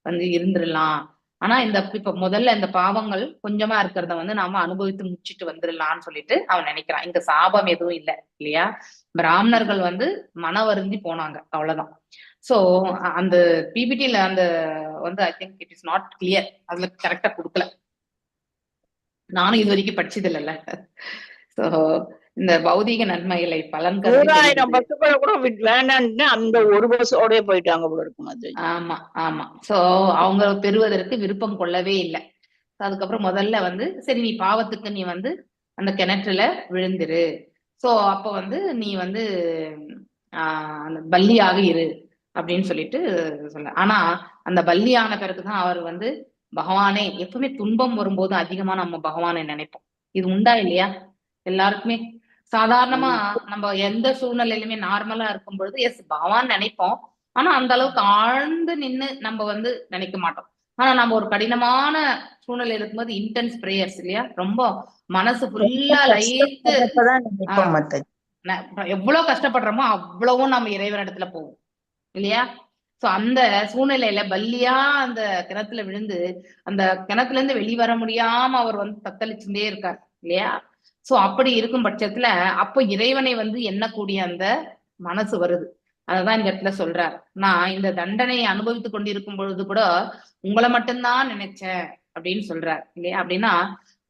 Speaker 1: வந்து இருந்துடலாம். ஆனா இப்ப முதல்ல இந்த பாவங்கள் கொஞ்சமா இருக்கிறத வந்து நாம அனுபவித்து முடிச்சுட்டு வந்துடலாம்னு சொல்லிட்டு அவன் நினைக்கிறான். இங்க சாபம் எதுவும் இல்லை இல்லையா? பிராமணர்கள் வந்து மன வருந்தி போனாங்க, அவ்வளவுதான். சோ அந்த பிபிடில அந்த வந்து I think it is not clear, அதுல கரெக்டா கொடுக்கல. நானும் இது வரைக்கும் படிச்சது இல்லைல்ல. சோ இந்த பௌதீக நன்மைகளை பலன்கள்
Speaker 6: 100,000 பசுக்களை கூட வேண்டான்னு அந்த ஒரு பஸ்ஸோட போயிட்டாங்க போல இருக்கும் அது.
Speaker 1: ஆமா ஆமா. சோ அவங்க பெறுவதற்கு விருப்பம் கொள்ளவே இல்லை. அதுக்கப்புறம் முதல்ல வந்து சரி நீ பாவத்துக்கு நீ வந்து அந்த கிணற்றுல விழுந்துரு, சோ அப்ப வந்து நீ வந்து அந்த பல்லியாக இரு அப்படின்னு சொல்லிட்டு சொல்ல. ஆனா அந்த பல்லியான பிறகுதான் அவர் வந்து பகவானே, எப்பவுமே துன்பம் வரும்போது அதிகமா நம்ம பகவானை நினைப்போம். இது உண்டா இல்லையா? எல்லாருக்குமே சாதாரணமா நம்ம எந்த சூழ்நிலையிலுமே நார்மலா இருக்கும் பொழுது எஸ் பகவான் நினைப்போம். ஆனா அந்த அளவுக்கு ஆழ்ந்து நின்னு நம்ம வந்து நினைக்க மாட்டோம். ஆனா நம்ம ஒரு கடினமான சூழ்நிலை இருக்கும்போது இன்டென்ஸ் பிரேயர்ஸ் இல்லையா, ரொம்ப மனசு ஃபுல்லா லைட்டு
Speaker 2: நினைப்போம் மாதாஜி.
Speaker 1: எவ்வளவு கஷ்டப்படுறோமோ அவ்வளவும் நம்ம இறைவனிடத்துல போவோம் இல்லையா? சோ அந்த சூழ்நிலையில பல்லியா அந்த கிணத்துல விழுந்து அந்த கிணத்துல இருந்து வெளிவர முடியாம அவர் வந்து தத்தளிச்சுட்டே இருக்கார் இல்லையா? சோ அப்படி இருக்கும் பட்சத்துல அப்போ இறைவனை வந்து எண்ணக்கூடிய அந்த மனசு வருது. அததான் இந்த இடத்துல சொல்றார், நான் இந்த தண்டனையை அனுபவித்துக் கொண்டிருக்கும் பொழுது கூட உங்களை மட்டும்தான் நினைச்சேன் அப்படின்னு சொல்றார் இல்லையா? அப்படின்னா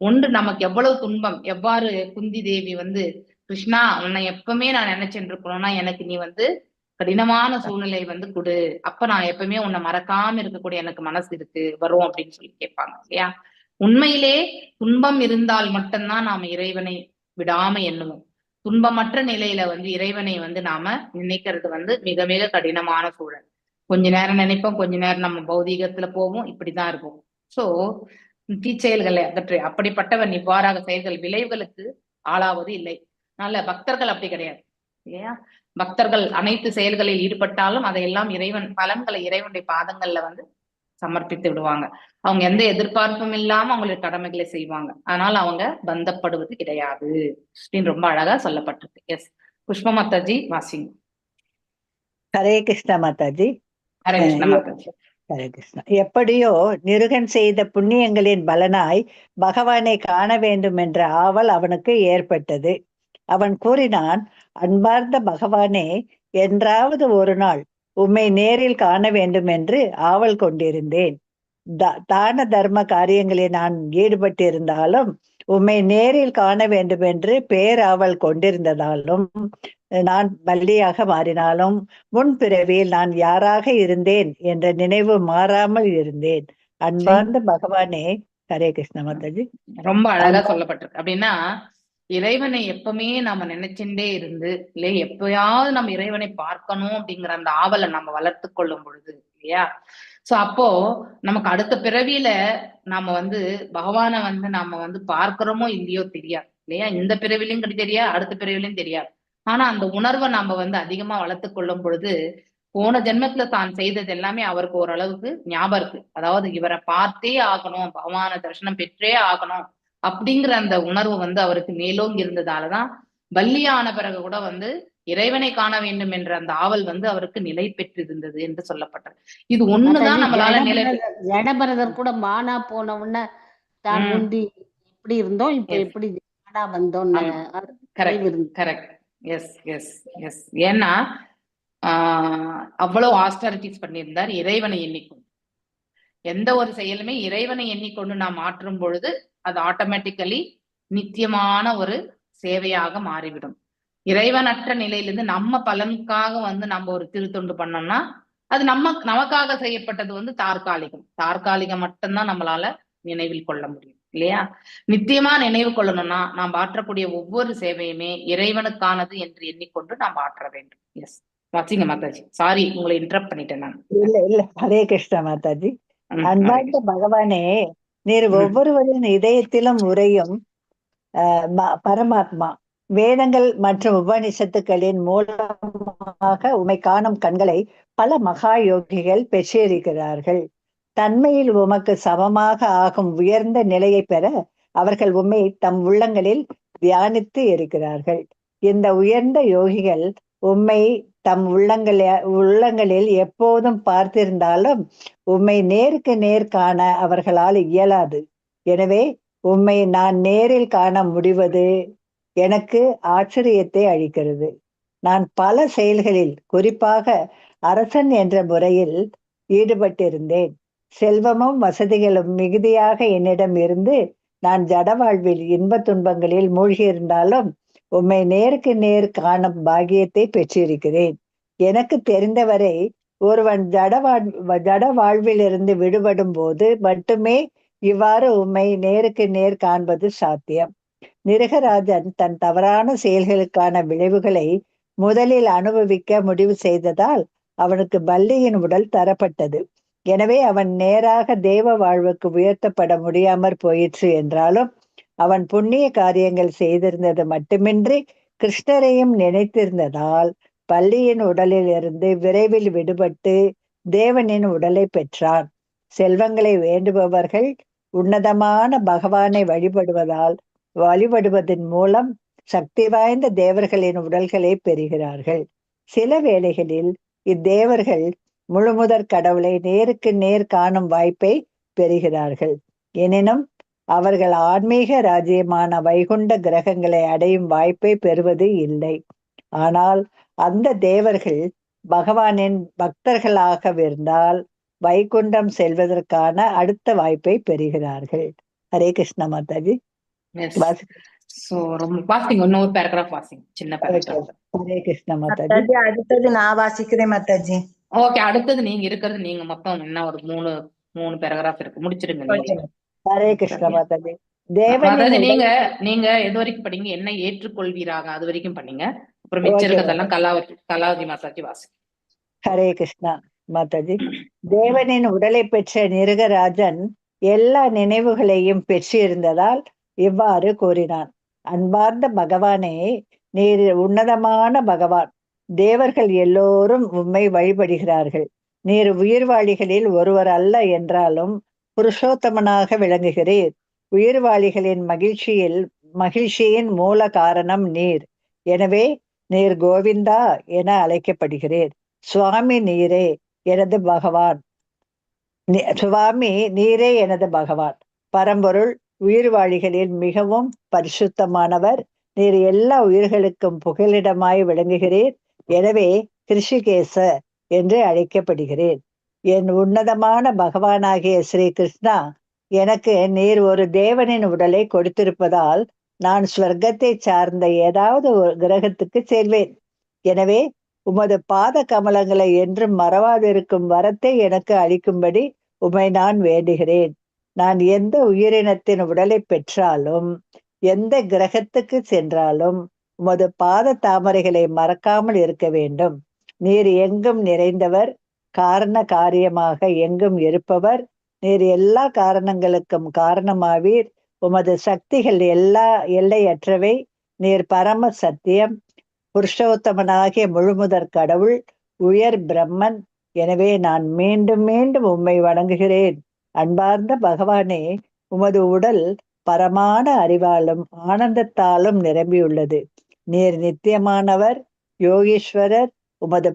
Speaker 1: ஒன்று நமக்கு எவ்வளவு துன்பம், எவ்வாறு குந்தி தேவி வந்து கிருஷ்ணா உன்னை எப்பவுமே நான் நினைச்சுட்டு இருக்கணும்னா எனக்கு நீ வந்து கடினமான சூழ்நிலை வந்து கொடு, அப்ப நான் எப்பவுமே உன்னை மறக்காம இருக்கக்கூடிய எனக்கு மனசு இருக்கு வரும் அப்படின்னு சொல்லி கேட்பாங்க இல்லையா? உண்மையிலே துன்பம் இருந்தால் மட்டும்தான் நாம இறைவனை விடாம எண்ணுவோம். துன்பமற்ற நிலையில வந்து இறைவனை வந்து நாம நினைக்கிறது வந்து மிக மிக கடினமான சூழல். கொஞ்ச நேரம் நினைப்போம், கொஞ்ச நேரம் நம்ம பௌதீகத்துல போவோம், இப்படிதான் இருக்கும். சோ தீச்செயல்களை அகற்று, அப்படிப்பட்டவன் இவ்வாறாக செயல்கள் விளைவுகளுக்கு ஆளாவது இல்லை. நல்ல பக்தர்கள் அப்படி கிடையாது இல்லையா? பக்தர்கள் அனைத்து செயல்களில் ஈடுபட்டாலும் அதையெல்லாம் இறைவன் பலன்களை இறைவனுடைய பாதங்கள்ல வந்து சமர்ப்பித்து விடுவாங்க. அவங்க எந்த எதிர்பார்ப்பும் இல்லாம அவங்களுடைய கடமைகளை செய்வாங்க. அதனால அவங்க பந்தப்படுவது கிடையாது அப்படின்னு ரொம்ப அழகா சொல்லப்பட்டிருக்கு. எஸ், புஷ்ப மாதாஜி வாசிங்.
Speaker 3: ஹரே கிருஷ்ணா மாதாஜி.
Speaker 1: ஹரே கிருஷ்ணா மாதாஜி.
Speaker 3: ஹரே கிருஷ்ணா. எப்படியோ நிருகன் செய்த புண்ணியங்களின் பலனாய் பகவானை காண வேண்டும் என்ற ஆவல் அவனுக்கு ஏற்பட்டது. அவன் கூறினான், அன்பார்ந்த பகவானே, என்றாவது ஒரு நாள் உம்மை நேரில் காண வேண்டும் என்று ஆவல் கொண்டிருந்தேன். தான தர்ம காரியங்களில் நான் ஈடுபட்டிருந்தாலும் உம்மை நேரில் காண வேண்டும் என்று பேராவல் கொண்டிருந்ததாலும் நான் பல்லியாக மாறினாலும் முன்பிறவியில் நான் யாராக இருந்தேன் என்ற நினைவு மாறாமல் இருந்தேன். அன்பார்ந்த பகவானே. ஹரே கிருஷ்ண மாதாஜி.
Speaker 1: ரொம்ப அழகா சொல்லப்பட்டிருக்கு. அப்படின்னா இறைவனை எப்பவுமே நம்ம நினைச்சுட்டே இருந்து, இல்லை எப்பயாவது நம்ம இறைவனை பார்க்கணும் அப்படிங்கிற அந்த ஆவலை நம்ம வளர்த்து கொள்ளும் பொழுது இல்லையா? சோ அப்போ நமக்கு அடுத்த பிறவியில நாம பகவானை நாம பார்க்கிறோமோ இல்லையோ தெரியாது இல்லையா? இந்த பிறவிலையும் தெரியாது, அடுத்த பிறவிலையும் தெரியாது. ஆனா அந்த உணர்வை நாம அதிகமா வளர்த்து கொள்ளும் பொழுது போன ஜென்மத்துல தான் செய்தது எல்லாமே அவருக்கு ஓரளவுக்கு ஞாபகம் இருக்கு. அதாவது இவரை பார்த்தே ஆகணும், பகவான தரிசனம் பெற்றே ஆகணும் அப்படிங்கிற அந்த உணர்வு அவருக்கு மேலோங்கி இருந்ததாலதான் வள்ளியான பிறகு கூட இறைவனை காண வேண்டும் என்ற அந்த ஆவல் அவருக்கு நிலை பெற்றிருந்தது என்று சொல்லப்பட்டது. இது ஒண்ணுதான் நம்மளால நிலை.
Speaker 7: ஜடபரதர் கூட மானா போன உடனே தான் முந்தி எப்படி இருந்தோம் இப்ப எப்படி மானா வந்தோம்னு
Speaker 1: கரெக்ட். S S S. ஏன்னா அவ்வளவு ஆஸ்டரிட்டிஸ் பண்ணியிருந்தார் இறைவனை எண்ணிக்கொண்டு. எந்த ஒரு செயலுமே இறைவனை எண்ணிக்கொண்டு நாம் மாற்றும் பொழுது அது ஆட்டோமேட்டிக்கலி நித்தியமான ஒரு சேவையாக மாறிவிடும். இறைவனற்ற நிலையிலிருந்து நம்ம பலனுக்காக நம்ம ஒரு திருத்தொண்டு பண்ணோம்னா அது நமக்காக செய்யப்பட்டது தற்காலிகம் மட்டும்தான் நம்மளால நினைவில் கொள்ள முடியும் இல்லையா? நித்தியமா நினைவு கொள்ளணும்னா நாம் ஆற்றக்கூடிய ஒவ்வொரு சேவையுமே இறைவனுக்கானது என்று எண்ணிக்கொண்டு நாம் ஆற்ற வேண்டும். எஸ் வாசிங்க மாதாஜி. சாரி உங்களை இன்டரப்ட் பண்ணிட்டேன் நான்.
Speaker 3: இல்ல ஹரே கிருஷ்ண மாதாஜி. அன்பார்ந்த பகவானே, நீர் ஒவ்வொருவரின் இதயத்திலும் உரையும் பரமாத்மா. வேதங்கள் மற்றும் உபனிஷத்துக்களின் மூலமாக உமை காணும் கண்களை பல மகா யோகிகள் பெற்றிருக்கிறார்கள். தன்மையில் உமக்கு சமமாக ஆகும் உயர்ந்த நிலையை பெற அவர்கள் உம்மை தம் உள்ளங்களில் தியானித்து இருக்கிறார்கள். இந்த உயர்ந்த யோகிகள் உம்மை தம் உள்ளங்களில் எப்போதும் பார்த்திருந்தாலும் உம்மை நேருக்கு நேர் காண அவர்களால் இயலாது. எனவே உம்மை நான் நேரில் காண முடிவது எனக்கு ஆச்சரியத்தை அளிக்கிறது. நான் பல செயல்களில், குறிப்பாக அரசன் என்ற முறையில் ஈடுபட்டிருந்தேன். செல்வமும் வசதிகளும் மிகுதியாக என்னிடம் இருந்து நான் ஜடவாழ்வில் இன்ப துன்பங்களில் மூழ்கியிருந்தாலும் உம்மை நேருக்கு நேர் காணும் பாக்கியத்தை பெற்றிருக்கிறேன். எனக்கு தெரிந்தவரை ஒருவன் ஜட வாழ்விலிருந்து விடுபடும் போது மட்டுமே இவ்வாறு உம்மை நேருக்கு நேர் காண்பது சாத்தியம். நிருகராஜன் தன் தவறான செயல்களுக்கான விளைவுகளை முதலில் அனுபவிக்க முடிவு செய்ததால் அவனுக்கு வள்ளியின் உடல் தரப்பட்டது. எனவே அவன் நேராக தேவ வாழ்வுக்கு உயர்த்தப்பட முடியாமற் போயிற்று. என்றாலும் அவன் புண்ணிய காரியங்கள் செய்திருந்தது மட்டுமின்றி கிருஷ்ணரையும் நினைத்திருந்ததால் வள்ளியின் உடலில் இருந்து விரைவில் விடுபட்டு தேவனின் உடலை பெற்றான். செல்வங்களை வேண்டுபவர்கள் உன்னதமான பகவானை வழிபடுவதன் மூலம் சக்தி வாய்ந்த தேவர்களின் உடல்களை பெறுகிறார்கள். சில வேளைகளில் இத்தேவர்கள் முழுமுதற் கடவுளை நேருக்கு நேர் காணும் வாய்ப்பை பெறுகிறார்கள். எனினும் அவர்கள் ஆன்மீக ராஜ்யமான வைகுண்ட கிரகங்களை அடையும் வாய்ப்பை பெறுவது இல்லை. ஆனால் அந்த தேவர்கள் பகவானின் பக்தர்களாகவிருந்தால் வைகுண்டம் செல்வதற்கான அடுத்த வாய்ப்பை பெறுகிறார்கள். ஹரே கிருஷ்ண மாதாஜி.
Speaker 1: இன்னொரு பேராகிராஃப் வாசிங்க, சின்ன பேராகிராஃப்.
Speaker 3: ஹரே கிருஷ்ண மாதாஜி.
Speaker 2: அடுத்தது நான் வாசிக்கிறேன் மாதாஜி.
Speaker 1: ஓகே, அடுத்தது நீங்க இருக்கிறது நீங்க மொத்தம் என்ன ஒரு மூணு பேராகிராஃப் இருக்கு, முடிச்சிருங்க.
Speaker 3: ஹரே கிருஷ்ண மாதாஜி.
Speaker 1: நீங்க எது வரைக்கும் படிங்க, என்ன ஏற்றுக்கொள்வீராக அது வரைக்கும் பண்ணீங்க. அப்புறம் மிச்சம் இருக்கிறதெல்லாம் கலாவதி மாதாஜி வாசி.
Speaker 3: ஹரே கிருஷ்ணா மாதாஜி. தேவனின் உடலை பெற்ற நிருகராஜன் எல்லா நினைவுகளையும் பெற்றிருந்ததால் இவ்வாறு கூறினான். அன்பார்ந்த பகவானே, நீர் உன்னதமான பகவான். தேவர்கள் எல்லோரும் உம்மை வழிபடுகிறார்கள். நீர் உயிர்வாளிகளில் ஒருவர் அல்ல என்றாலும் புருஷோத்தமனாக விளங்குகிறீர். உயிர்வாளிகளின் மகிழ்ச்சியின் மூல காரணம் நீர். எனவே நீர் கோவிந்தா என அழைக்கப்படுகிறீர். சுவாமி நீரே எனது பகவான். பரம்பொருள் உயிர்வாளிகளில் மிகவும் பரிசுத்தமானவர். நீர் எல்லா உயிர்களுக்கும் புகலிடமாய் விளங்குகிறீர். எனவே கிருஷிகேச என்று அழைக்கப்படுகிறேன். என் உன்னதமான பகவானாகிய ஸ்ரீ கிருஷ்ணா, எனக்கு நீர் ஒரு தேவனின் உடலை கொடுத்திருப்பதால் நான் ஸ்வர்க்கத்தை சார்ந்த ஏதாவது ஒரு கிரகத்துக்கு செல்வேன். எனவே உமது பாத கமலங்களை என்றும் மறவாதிருக்கும் வரத்தை எனக்கு அளிக்கும்படி உம்மை நான் வேண்டுகிறேன். நான் எந்த உயிரினத்தின் உடலை பெற்றாலும் எந்த கிரகத்துக்கு சென்றாலும் உமது பாத தாமரைகளை மறக்காமல் இருக்க வேண்டும். நீர் எங்கும் நிறைந்தவர், காரண காரியமாக எங்கும் இருப்பவர், நீர் எல்லா காரணங்களுக்கும் காரணமாவீர். உமது சக்திகள் எல்லா எல்லையற்றவை. நீர் பரம சத்தியம், புருஷோத்தமனாகிய முழுமுதற் கடவுள், உயர் பிரம்மன். எனவே நான் மீண்டும் மீண்டும் உம்மை வணங்குகிறேன். அன்பார்ந்த பகவானே, உமது உடல் பரமான அறிவாலும் ஆனந்தத்தாலும் நிரம்பியுள்ளது. நீர் நித்தியமானவர், யோகீஸ்வரர். உமது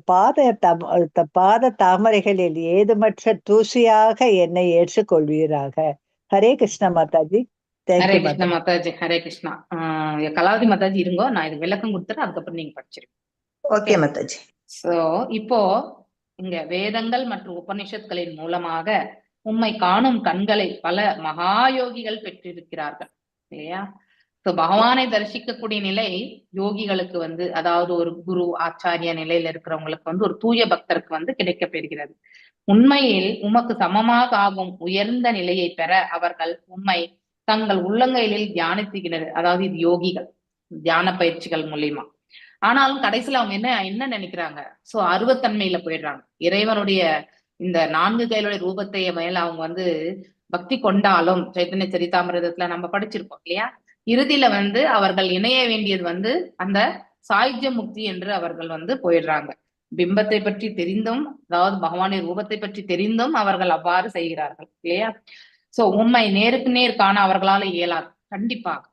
Speaker 3: பாத தாமரைகளில் ஏதுமற்ற தூசியாக என்னை ஏற்றுக்கொள்வீராக. ஹரே கிருஷ்ண மாதாஜி.
Speaker 1: ஹரே கிருஷ்ண மாதாஜி. ஹரே கிருஷ்ணா. கலாவதி மாதாஜி இருங்கோ, நான் இது விளக்கம் கொடுத்துறேன், அதுக்கப்புறம் நீங்க படிச்சிருக்கீங்க.
Speaker 2: ஓகே மாதாஜி.
Speaker 1: சோ இப்போ இங்க வேதங்கள் மற்றும் உபனிஷத்துகளின் மூலமாக உம்மை காணும் கண்களை பல மகாயோகிகள் பெற்றிருக்கிறார்கள் இல்லையா? சோ பகவானை தரிசிக்கக்கூடிய நிலை யோகிகளுக்கு வந்து, அதாவது ஒரு குரு ஆச்சாரிய நிலையில இருக்கிறவங்களுக்கு வந்து, ஒரு தூய பக்தருக்கு வந்து கிடைக்க பெறுகிறது. உண்மையில் உமக்கு சமமாக ஆகும் உயர்ந்த நிலையை பெற அவர்கள் உம்மை தங்கள் உள்ளங்கைகளில் தியானித்துகிறது. அதாவது இது யோகிகள் தியான பயிற்சிகள் மூலியமா. ஆனாலும் கடைசியில அவங்க என்ன நினைக்கிறாங்க? சோ அருவத்தன்மையில போயிடுறாங்க. இறைவனுடைய இந்த 4 கைகளுடைய ரூபத்தை மேல அவங்க வந்து பக்தி கொண்டாலும், சைத்தன்ய சரிதாமிரதத்துல நம்ம படிச்சிருப்போம் இல்லையா? இறுதியில வந்து அவர்கள் இணைய வேண்டியது வந்து அந்த சாயுஜ்ய முக்தி என்று அவர்கள் வந்து போயிடுறாங்க. பிம்பத்தை பற்றி தெரிந்தும், அதாவது பகவானுடைய ரூபத்தை பற்றி தெரிந்தும் அவர்கள் அவ்வாறு செய்கிறார்கள் இல்லையா? சோ உண்மை நேருக்கு நேர் காண அவர்களால இயலாது. கண்டிப்பாக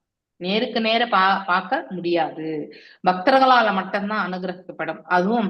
Speaker 1: நேருக்கு நேர பார்க்க முடியாது. பக்தர்களால மட்டும்தான் அனுகிரகிக்கப்படும். அதுவும்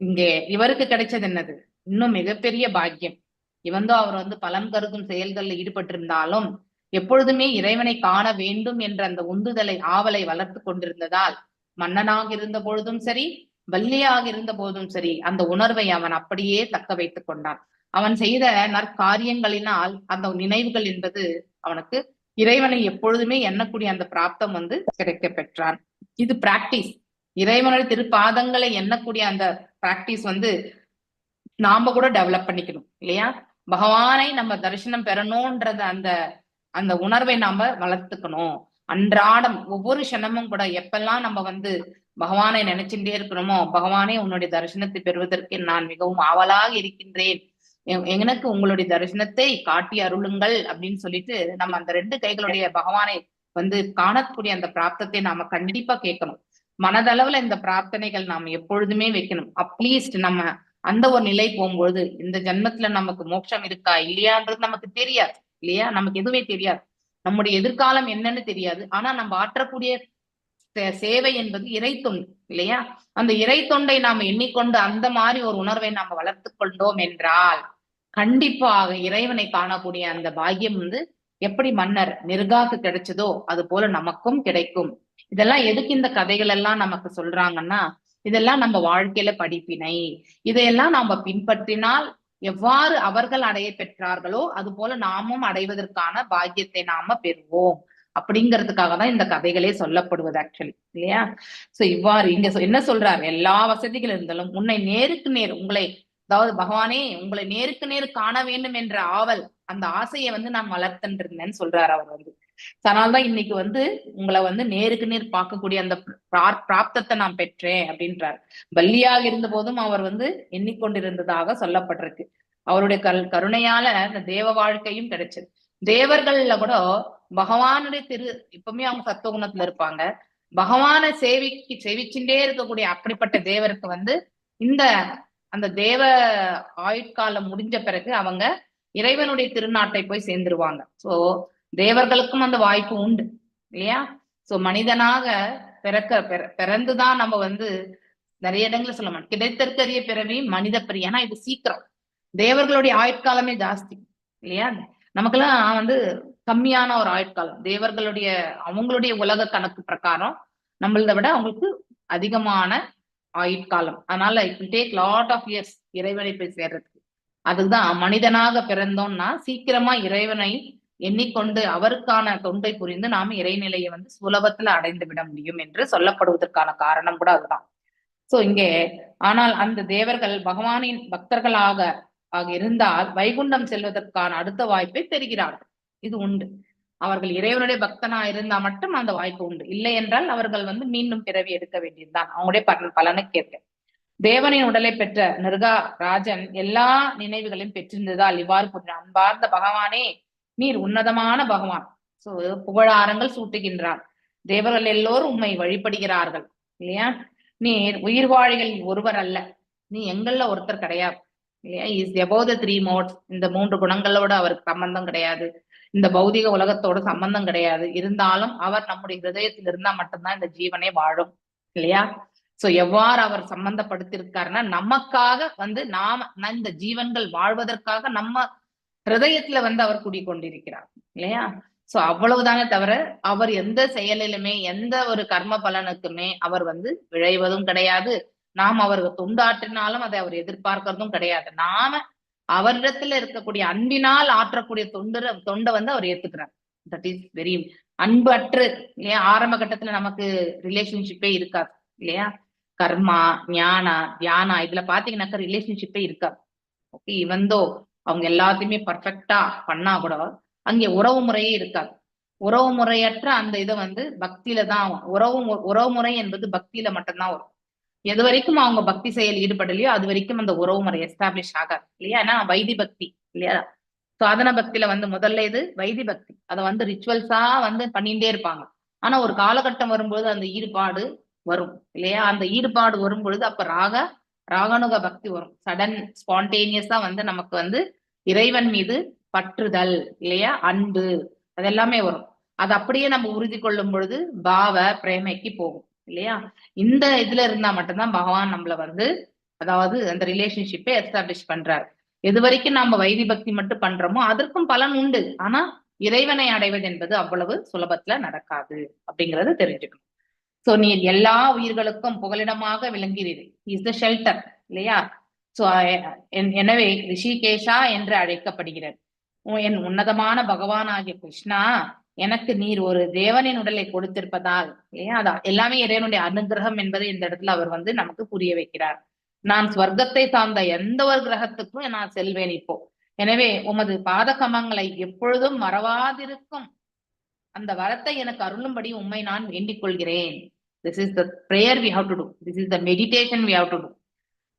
Speaker 1: இங்கே இவருக்கு கிடைச்சது என்னது? இன்னும் மிகப்பெரிய பாக்கியம். இவந்தோ அவர் வந்து பலன் கருதும் செயல்களில் ஈடுபட்டிருந்தாலும் எப்பொழுதுமே இறைவனை காண வேண்டும் என்ற அந்த உந்துதலை, ஆவலை வளர்த்து கொண்டிருந்ததால் மன்னனாக இருந்த பொழுதும் சரி, வள்ளியாக இருந்த போதும் சரி, அந்த உணர்வை அவன் அப்படியே தக்க வைத்துக் கொண்டான். அவன் செய்த நற்காரியங்களினால் அந்த நினைவுகள் என்பது அவனுக்கு இறைவனை எப்பொழுதுமே எண்ணக்கூடிய அந்த பிராப்தம் வந்து கிடைக்க பெற்றான். இது பிராக்டிஸ். இறைவனுடைய திருப்பாதங்களை எண்ணக்கூடிய அந்த பிராக்டிஸ் வந்து நாம கூட டெவலப் பண்ணிக்கணும் இல்லையா? பகவானை நம்ம தரிசனம் பெறணும்ன்றது அந்த உணர்வை நாம வளர்த்துக்கணும். அன்றாடம் ஒவ்வொரு க்ஷணமும் கூட எப்பெல்லாம் நம்ம வந்து பகவானை நினைச்சுட்டே இருக்கிறோமோ, பகவானே உன்னுடைய தரிசனத்தை பெறுவதற்கு நான் மிகவும் ஆவலாக இருக்கின்றேன், எனக்கு உங்களுடைய தரிசனத்தை காட்டி அருளுங்கள் அப்படின்னு சொல்லிட்டு நம்ம அந்த 2 கைகளுடைய பகவானை வந்து காணக்கூடிய அந்த பிராப்தத்தை நாம கண்டிப்பா கேட்கணும். மனதளவுல இந்த பிரார்த்தனைகள் நாம எப்பொழுதுமே வைக்கணும். அட்லீஸ்ட் நம்ம அந்த ஒரு நிலை போகும்பொழுது இந்த ஜென்மத்துல நமக்கு மோட்சம் இருக்கா இல்லையான்றது நமக்கு தெரியாது இல்லையா? நமக்கு எதுவுமே தெரியாது. நம்முடைய எதிர்காலம் என்னன்னு தெரியாது. ஆனா நம்ம ஆற்றக்கூடிய சேவை என்பது இறை தொண்டு இல்லையா? அந்த இறை தொண்டை நாம எண்ணிக்கொண்டு அந்த மாதிரி ஒரு உணர்வை நாம வளர்த்து கொண்டோம் என்றால் கண்டிப்பாக இறைவனை காணக்கூடிய அந்த பாக்கியம் வந்து எப்படி மன்னர் நிர்காக்கு கிடைச்சதோ அது போல நமக்கும் கிடைக்கும். இதெல்லாம் எதுக்கு இந்த கதைகள் எல்லாம் நமக்கு சொல்றாங்கன்னா, இதெல்லாம் நம்ம வாழ்க்கையில படிப்பினை. இதையெல்லாம் நாம பின்பற்றினால் எவ்வாறு அவர்கள் அடைய பெற்றார்களோ அது போல நாமும் அடைவதற்கான பாக்கியத்தை நாம பெறுவோம் அப்படிங்கிறதுக்காக தான் இந்த கதைகளே சொல்லப்படுவது ஆக்சுவலி இல்லையா? சோ இவ்வாறு இங்க என்ன சொல்றாரு? எல்லா வசதிகள் இருந்தாலும் உன்னை நேருக்கு நேர், உங்களை, அதாவது பகவானே உங்களை நேருக்கு நேர் காண வேண்டும் என்ற ஆவல், அந்த ஆசையை வந்து நான் வளர்த்துட்டு இருந்தேன்னு சொல்றாரு அவர் வந்து. அதனால்தான் இன்னைக்கு வந்து உங்களை வந்து நேருக்கு நேர் பார்க்கக்கூடிய அந்த பிராப்தத்தை நான் பெற்றேன் அப்படின்றார். பல்லியாக இருந்த போதும் அவர் வந்து எண்ணிக்கொண்டிருந்ததாக சொல்லப்பட்டிருக்கு. அவருடைய கருணையால அந்த தேவ வாழ்க்கையும் கிடைச்சது. தேவர்கள்ல கூட பகவானுடைய இப்பவுமே அவங்க சத்துவகுணத்துல இருப்பாங்க. பகவானை சேவிச்சுட்டே இருக்கக்கூடிய அப்படிப்பட்ட தேவருக்கு வந்து அந்த தேவ ஆயுட்காலம் முடிஞ்ச பிறகு அவங்க இறைவனுடைய திருநாட்டை போய் சேர்ந்துருவாங்க. சோ தேவர்களுக்கும் அந்த வாய்ப்பு உண்டு இல்லையா? சோ மனிதனாக பிறந்துதான் நம்ம வந்து நிறைய இடங்களை சொல்ல மாட்டோம். கிடைத்திருக்கிற பிறவி மனித பிரிவு. ஏன்னா இது சீக்கிரம். தேவர்களுடைய ஆயுட்காலமே ஜாஸ்தி இல்லையா? நமக்கெல்லாம் வந்து கம்மியான ஒரு ஆயுட்காலம். தேவர்களுடைய அவங்களுடைய உலக கணக்கு பிரகாரம் நம்மளதை விட அவங்களுக்கு அதிகமான ஆயுட்காலம். அதனால it will take lot of years இறைவனை போய் சேர்றதுக்கு. அதுதான் மனிதனாக பிறந்தோம்னா சீக்கிரமா இறைவனை எண்ணிக்கொண்டு அவருக்கான தொண்டை புரிந்து நாம இறைநிலையை வந்து சுலபத்துல அடைந்து விட முடியும் என்று சொல்லப்படுவதற்கான காரணம் கூட அதுதான். சோ இங்கே ஆனால் அந்த தேவர்கள் பகவானின் பக்தர்களாக இருந்தால் வைகுண்டம் செல்வதற்கான அடுத்த வாய்ப்பை பெறுகிறார்கள். இது உண்டு. அவர்கள் இறைவனுடைய பக்தனா இருந்தா மட்டும் அந்த வாய்ப்பு உண்டு. இல்லை என்றால் அவர்கள் வந்து மீண்டும் பிறவி எடுக்க வேண்டியதுதான், அவங்களுடைய பலனை கேட்க. தேவனின் உடலை பெற்ற நிர்கா ராஜன் எல்லா நினைவுகளையும் பெற்றிருந்ததால் இவ்வாறு கூறினார்: அன்பார்ந்த பகவானே, நீர் உன்னதமான பகவான். சோ புகழாரங்கள் சூட்டுகின்றார். தேவர்கள் எல்லோரும் உம்மை வழிபடுகிறார்கள் இல்லையா. நீர் உயிர் வாழிகள் ஒருவர் அல்ல, நீ எங்கள்ல ஒருத்தர் கிடையாது இல்லையா. Is above the 3 modes. இந்த 3 குணங்களோட அவருக்கு சம்பந்தம் கிடையாது, இந்த பௌதிக உலகத்தோட சம்பந்தம் கிடையாது. இருந்தாலும் அவர் நம்முடைய ஹிருதயத்தில் இருந்தா மட்டும்தான் இந்த ஜீவனே வாழும் இல்லையா. சோ எவ்வாறு அவர் சம்பந்தப்படுத்திருக்காருன்னா, நமக்காக வந்து இந்த ஜீவன்கள் வாழ்வதற்காக நம்ம ஹிருதயத்துல வந்து அவர் குடிக்கொண்டிருக்கிறார் இல்லையா. சோ அவ்வளவுதானே தவிர அவர் எந்த செயலிலுமே எந்த ஒரு கர்ம பலனுக்குமே அவர் வந்து விழைவதும் கிடையாது. நாம் அவருக்கு தொண்டாற்றினாலும் அதை அவர் எதிர்பார்க்கறதும் கிடையாது. நாம அவரிடத்துல இருக்கக்கூடிய அன்பினால் ஆற்றக்கூடிய தொண்டை வந்து அவர் ஏத்துக்கிறார். தட் இஸ் வெரி அன்பு அற்று இல்லையா. ஆரம்ப கட்டத்துல நமக்கு ரிலேஷன்ஷிப்பே இருக்காது இல்லையா. கர்மா, ஞானா, தியானா இதுல பாத்தீங்கன்னாக்கா ரிலேஷன்ஷிப்பே இருக்காது. ஓகே, இவந்தோ அவங்க எல்லாத்தையுமே பர்ஃபெக்டா பண்ணா கூட அங்கே உறவு முறையே இருக்காது. உறவு முறையற்ற அந்த இதை வந்து பக்தியில தான் உறவு முறை என்பது பக்தியில மட்டும்தான் வரும். எது வரைக்கும் அவங்க பக்தி செயல் ஈடுபடலையோ அது வரைக்கும் அந்த உறவு முறை எஸ்டாப்ளிஷ் ஆகாது இல்லையா. ஏன்னா வைதி பக்தி இல்லையா. சாதன பக்தியில வந்து முதல்ல இது வைதி பக்தி, அதை வந்து ரிச்சுவல்ஸா வந்து பண்ணிட்டே இருப்பாங்க. ஆனா ஒரு காலகட்டம் வரும்போது அந்த ஈடுபாடு வரும் இல்லையா. அந்த ஈடுபாடு வரும் பொழுது அப்ப ராகனுக பக்தி வரும். சடன் ஸ்பான்டேனியஸா வந்து நமக்கு வந்து இறைவன் மீது பற்றுதல் இல்லையா, அன்பு அதெல்லாமே வரும். அது அப்படியே நம்ம உறுதி கொள்ளும் பொழுது பாவ பிரேமைக்கு போகும் இல்லையா. இந்த இதுல இருந்தா மட்டும்தான் பகவான் நம்மள வந்து அதாவது அந்த ரிலேஷன்ஷிப்பை எஸ்டாப்ளிஷ் பண்றாரு. எது வரைக்கும் நாம வைதி பக்தி மட்டும் பண்றோமோ அதற்கும் பலன் உண்டு. ஆனா இறைவனை அடைவது என்பது அவ்வளவு சுலபத்துல நடக்காது அப்படிங்கறது தெரிஞ்சுக்கணும். சோ நீ எல்லா உயிர்களுக்கும் புகலிடமாக விளங்கிறீர். இஸ் த ஷெல்டர் இல்லையா. சோ எனவே ரிஷிகேஷா என்று அழைக்கப்படுகிறது. என் உன்னதமான பகவான் ஆகிய கிருஷ்ணா, எனக்கு நீர் ஒரு தேவனின் உடலை கொடுத்திருப்பதால் இல்லையா, அது எல்லாமே இறைவனுடைய அனுகிரகம் என்பதை இந்த இடத்துல அவர் வந்து நமக்கு புரிய வைக்கிறார். நான் ஸ்வர்க்கத்தை சார்ந்த எந்த ஒரு கிரகத்துக்கும் நான் செல்வேன் இப்போ. எனவே உமது பாதகமங்களை எப்பொழுதும் மறவாதிருக்கும் அந்த வரத்தை எனக்கு அருளும்படி உம்மை நான் வேண்டிக் கொள்கிறேன். This is the prayer we have to do. This is the meditation we have to do.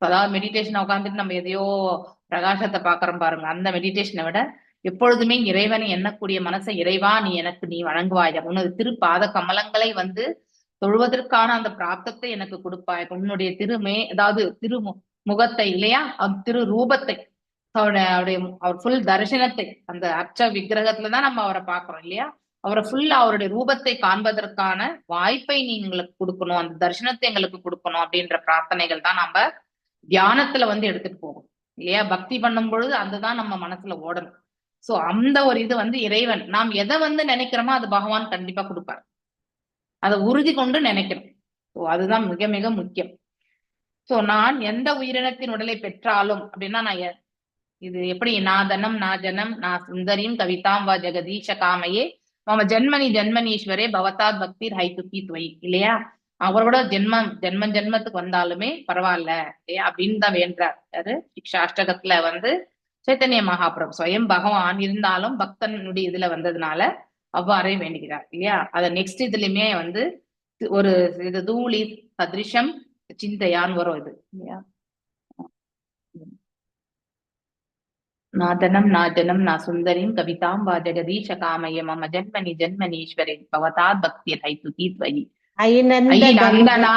Speaker 1: அதாவது மெடிடேஷன் உட்காந்துட்டு நம்ம எதையோ பிரகாசத்தை பாக்குறோம் பாருங்க, அந்த மெடிடேஷனை விட எப்பொழுதுமே இறைவனை எண்ணக்கூடிய மனசை, இறைவா நீ வழங்குவாய், உனது திருப்பாத கமலங்களை வந்து தொழுவதற்கான அந்த பிராப்தத்தை எனக்கு கொடுப்பாய், உன்னுடைய அதாவது திருமுகத்தை இல்லையா, திரு ரூபத்தை, அவர் ஃபுல் தரிசனத்தை, அந்த அர்ச்ச விக்கிரகத்துலதான் நம்ம அவரை பாக்குறோம் இல்லையா, அவரை ஃபுல்லா அவருடைய ரூபத்தை காண்பதற்கான வாய்ப்பை நீ எங்களுக்கு கொடுக்கணும், அந்த தரிசனத்தை எங்களுக்கு கொடுக்கணும் அப்படின்ற பிரார்த்தனைகள் தான் நம்ம தியானத்துல வந்து எடுத்துட்டு போகும் இல்லையா. பக்தி பண்ணும் பொழுது அதுதான் நம்ம மனசுல ஓடணும். சோ அந்த ஒரு இது வந்து இறைவன் நாம் எதை வந்து நினைக்கிறோமோ அது பகவான் கண்டிப்பா கொடுப்பார். அதை உறுதி கொண்டு நினைக்கணும். ஸோ அதுதான் மிக மிக முக்கியம். சோ நான் எந்த உயிரினத்தின் உடலை பெற்றாலும் அப்படின்னா நான் இது எப்படி நான் தனம் நான் ஜனம் நான் சுந்தரியும் கவிதாம் வா ஜெகதீஷ காமையே மம ஜென்மனீஸ்வரே பவதாத் பக்திர் ஹைதுக்கி துவை இல்லையா. அவரோட ஜென்மத்துக்கு வந்தாலுமே பரவாயில்ல இல்லையா அப்படின்னு தான் வேண்டார். யாரு சிக்ஷாஷ்டகத்துல வந்து சைத்தன்ய மகாபிரபு ஸ்வயம் பகவான் இருந்தாலும் பக்தனுடைய இதுல வந்ததுனால அவ்வாறே வேண்டுகிறார் இல்லையா. அத நெக்ஸ்ட் இதுலயுமே வந்து ஒரு இது தூளி சதிருஷம் சிந்தையான்னு வரும் இது இல்லையா. நாதனம் நாஜனம் நா சுந்தரிம் கவிதாம் வா ஜெகதீஷ காமய மம ஜென்மனீஸ்வரே பவதாத் பக்தி ஹைதுகி துவயி ஐநந்தனா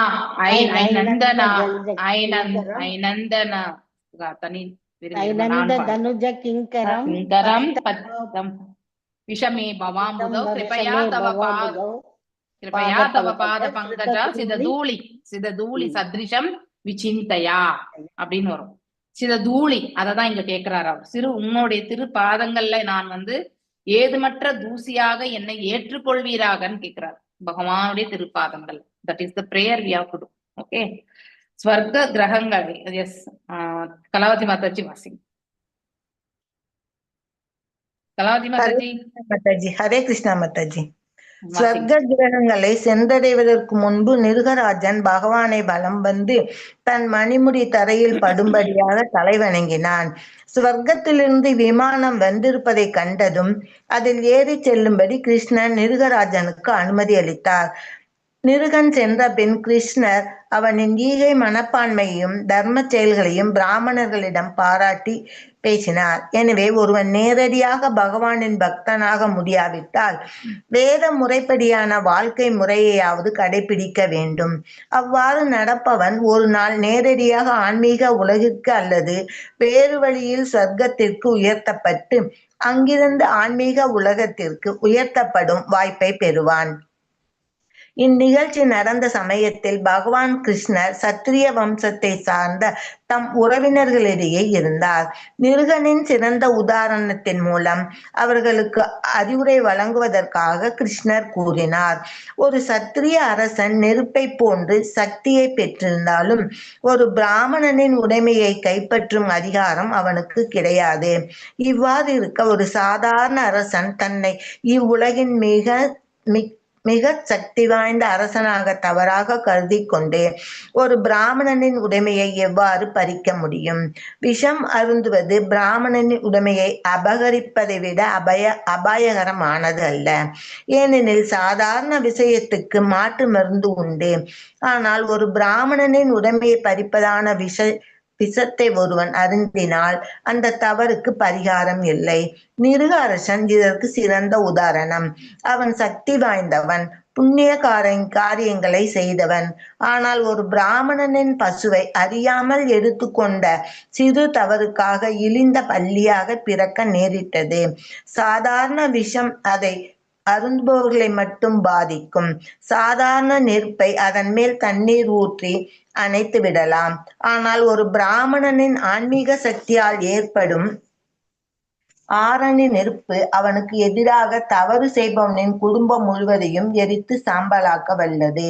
Speaker 1: ஐநந்தனா ஐநந்தனா தனி
Speaker 7: தனுஜ கிங்கரம்
Speaker 1: பத்தம் விஷமே பவாம்புதோ கிருபயா தவ பாத பங்கஜா சிததூளி சத்ரிஷம் விசிந்தையா அப்படின்னு வரும். சிததூளி அததான் இங்க கேட்கிறார் அவர். உன்னுடைய திரு பாதங்கள்ல நான் வந்து ஏதுமற்ற தூசியாக என்னை ஏற்றுக்கொள்வீராகன்னு கேட்கிறார். பகவானுடைய திருப்பாதங்கள். That is the prayer we have to do. Okay, ஸ்வர்க கிரகங்கள். எஸ், கலாவதி மாதாஜி வாசிங். கலாவதி மாதாஜி.
Speaker 2: மாதாஜி ஹரே கிருஷ்ணா மாதாஜி. ஸ்வர்க்க கிரகங்களை சென்றடைவதற்கு முன்பு நிருகராஜன் பகவானை வலம் வந்து தன் மணிமுடி தரையில் படும்படியாக தலை வணங்கினான். ஸ்வர்க்கத்திலிருந்து விமானம் வந்திருப்பதை கண்டதும் அதில் ஏறி செல்லும்படி கிருஷ்ணன் நிருகராஜனுக்கு அனுமதி அளித்தார். நிருகன் சென்ற பின் கிருஷ்ணர் அவனின் ஈகை மனப்பான்மையையும் தர்ம செயல்களையும் பிராமணர்களிடம் பாராட்டி பேசினார். எனவே ஒருவன் நேரடியாக பகவானின் பக்தனாக முடியாவிட்டால் வேத முறைப்படியான வாழ்க்கை முறையையாவது கடைபிடிக்க வேண்டும். அவ்வாறு நடப்பவன் ஒரு நாள் நேரடியாக ஆன்மீக உலகிற்கு அல்லது வேறு வழியில் சொர்க்கத்திற்கு உயர்த்தப்பட்டு அங்கிருந்து ஆன்மீக உலகத்திற்கு உயர்த்தப்படும் வாய்ப்பை பெறுவான். இந்நிகழ்ச்சி நடந்த சமயத்தில் பகவான் கிருஷ்ணர் சத்திரிய வம்சத்தை சார்ந்த தம் உறவினர்களிடையே இருந்தார். நிருகனின் சிறந்த உதாரணத்தின் மூலம் அவர்களுக்கு அறிவுரை வழங்குவதற்காக கிருஷ்ணர் கூறினார். ஒரு சத்திரிய அரசன் நெருப்பை போன்று சக்தியை பெற்றிருந்தாலும் ஒரு பிராமணனின் உடைமையை கைப்பற்றும் அதிகாரம் அவனுக்கு கிடையாது. இவ்வாறு இருக்க ஒரு சாதாரண அரசன் தன்னை இவ்வுலகின் மிக சக்தி வாய்ந்த அரசனாக தவறாக கருதி கொண்டு ஒரு பிராமணனின் உடைமையை எவ்வாறு பறிக்க முடியும்? விஷம் அருந்துவது பிராமணனின் உடைமையை அபகரிப்பதை விட அபாயகரமானது அல்ல. ஏனெனில் சாதாரண விஷயத்துக்கு மாற்று மருந்து உண்டு. ஆனால் ஒரு பிராமணனின் உடைமையை பறிப்பதான விஷத்தை ஒருவன் அருந்தினால் அந்த தவறுக்கு பரிகாரம் இல்லை. நிருக அரசன் இதற்கு சிறந்த உதாரணம். அவன் சக்தி வாய்ந்தவன், புண்ணிய காரியங்களை செய்தவன். ஆனால் ஒரு பிராமணனின் பசுவை அறியாமல் எடுத்துக்கொண்ட சிறு தவறுக்காக இழிந்த பள்ளியாக பிறக்க நேரிட்டது. சாதாரண விஷம் அதை அருந்துபவர்களை மட்டும் பாதிக்கும். சாதாரண நெருப்பை அதன் மேல் தண்ணீர் ஊற்றி அணைத்து விடலாம். ஆனால் ஒரு பிராமணனின் ஆன்மீக சக்தியால் ஏற்படும் ஆரணி நெருப்பு அவனுக்கு எதிராக தவறு செய்பவனின் குடும்பம் முழுவதையும் எரித்து சாம்பலாக்க வல்லது.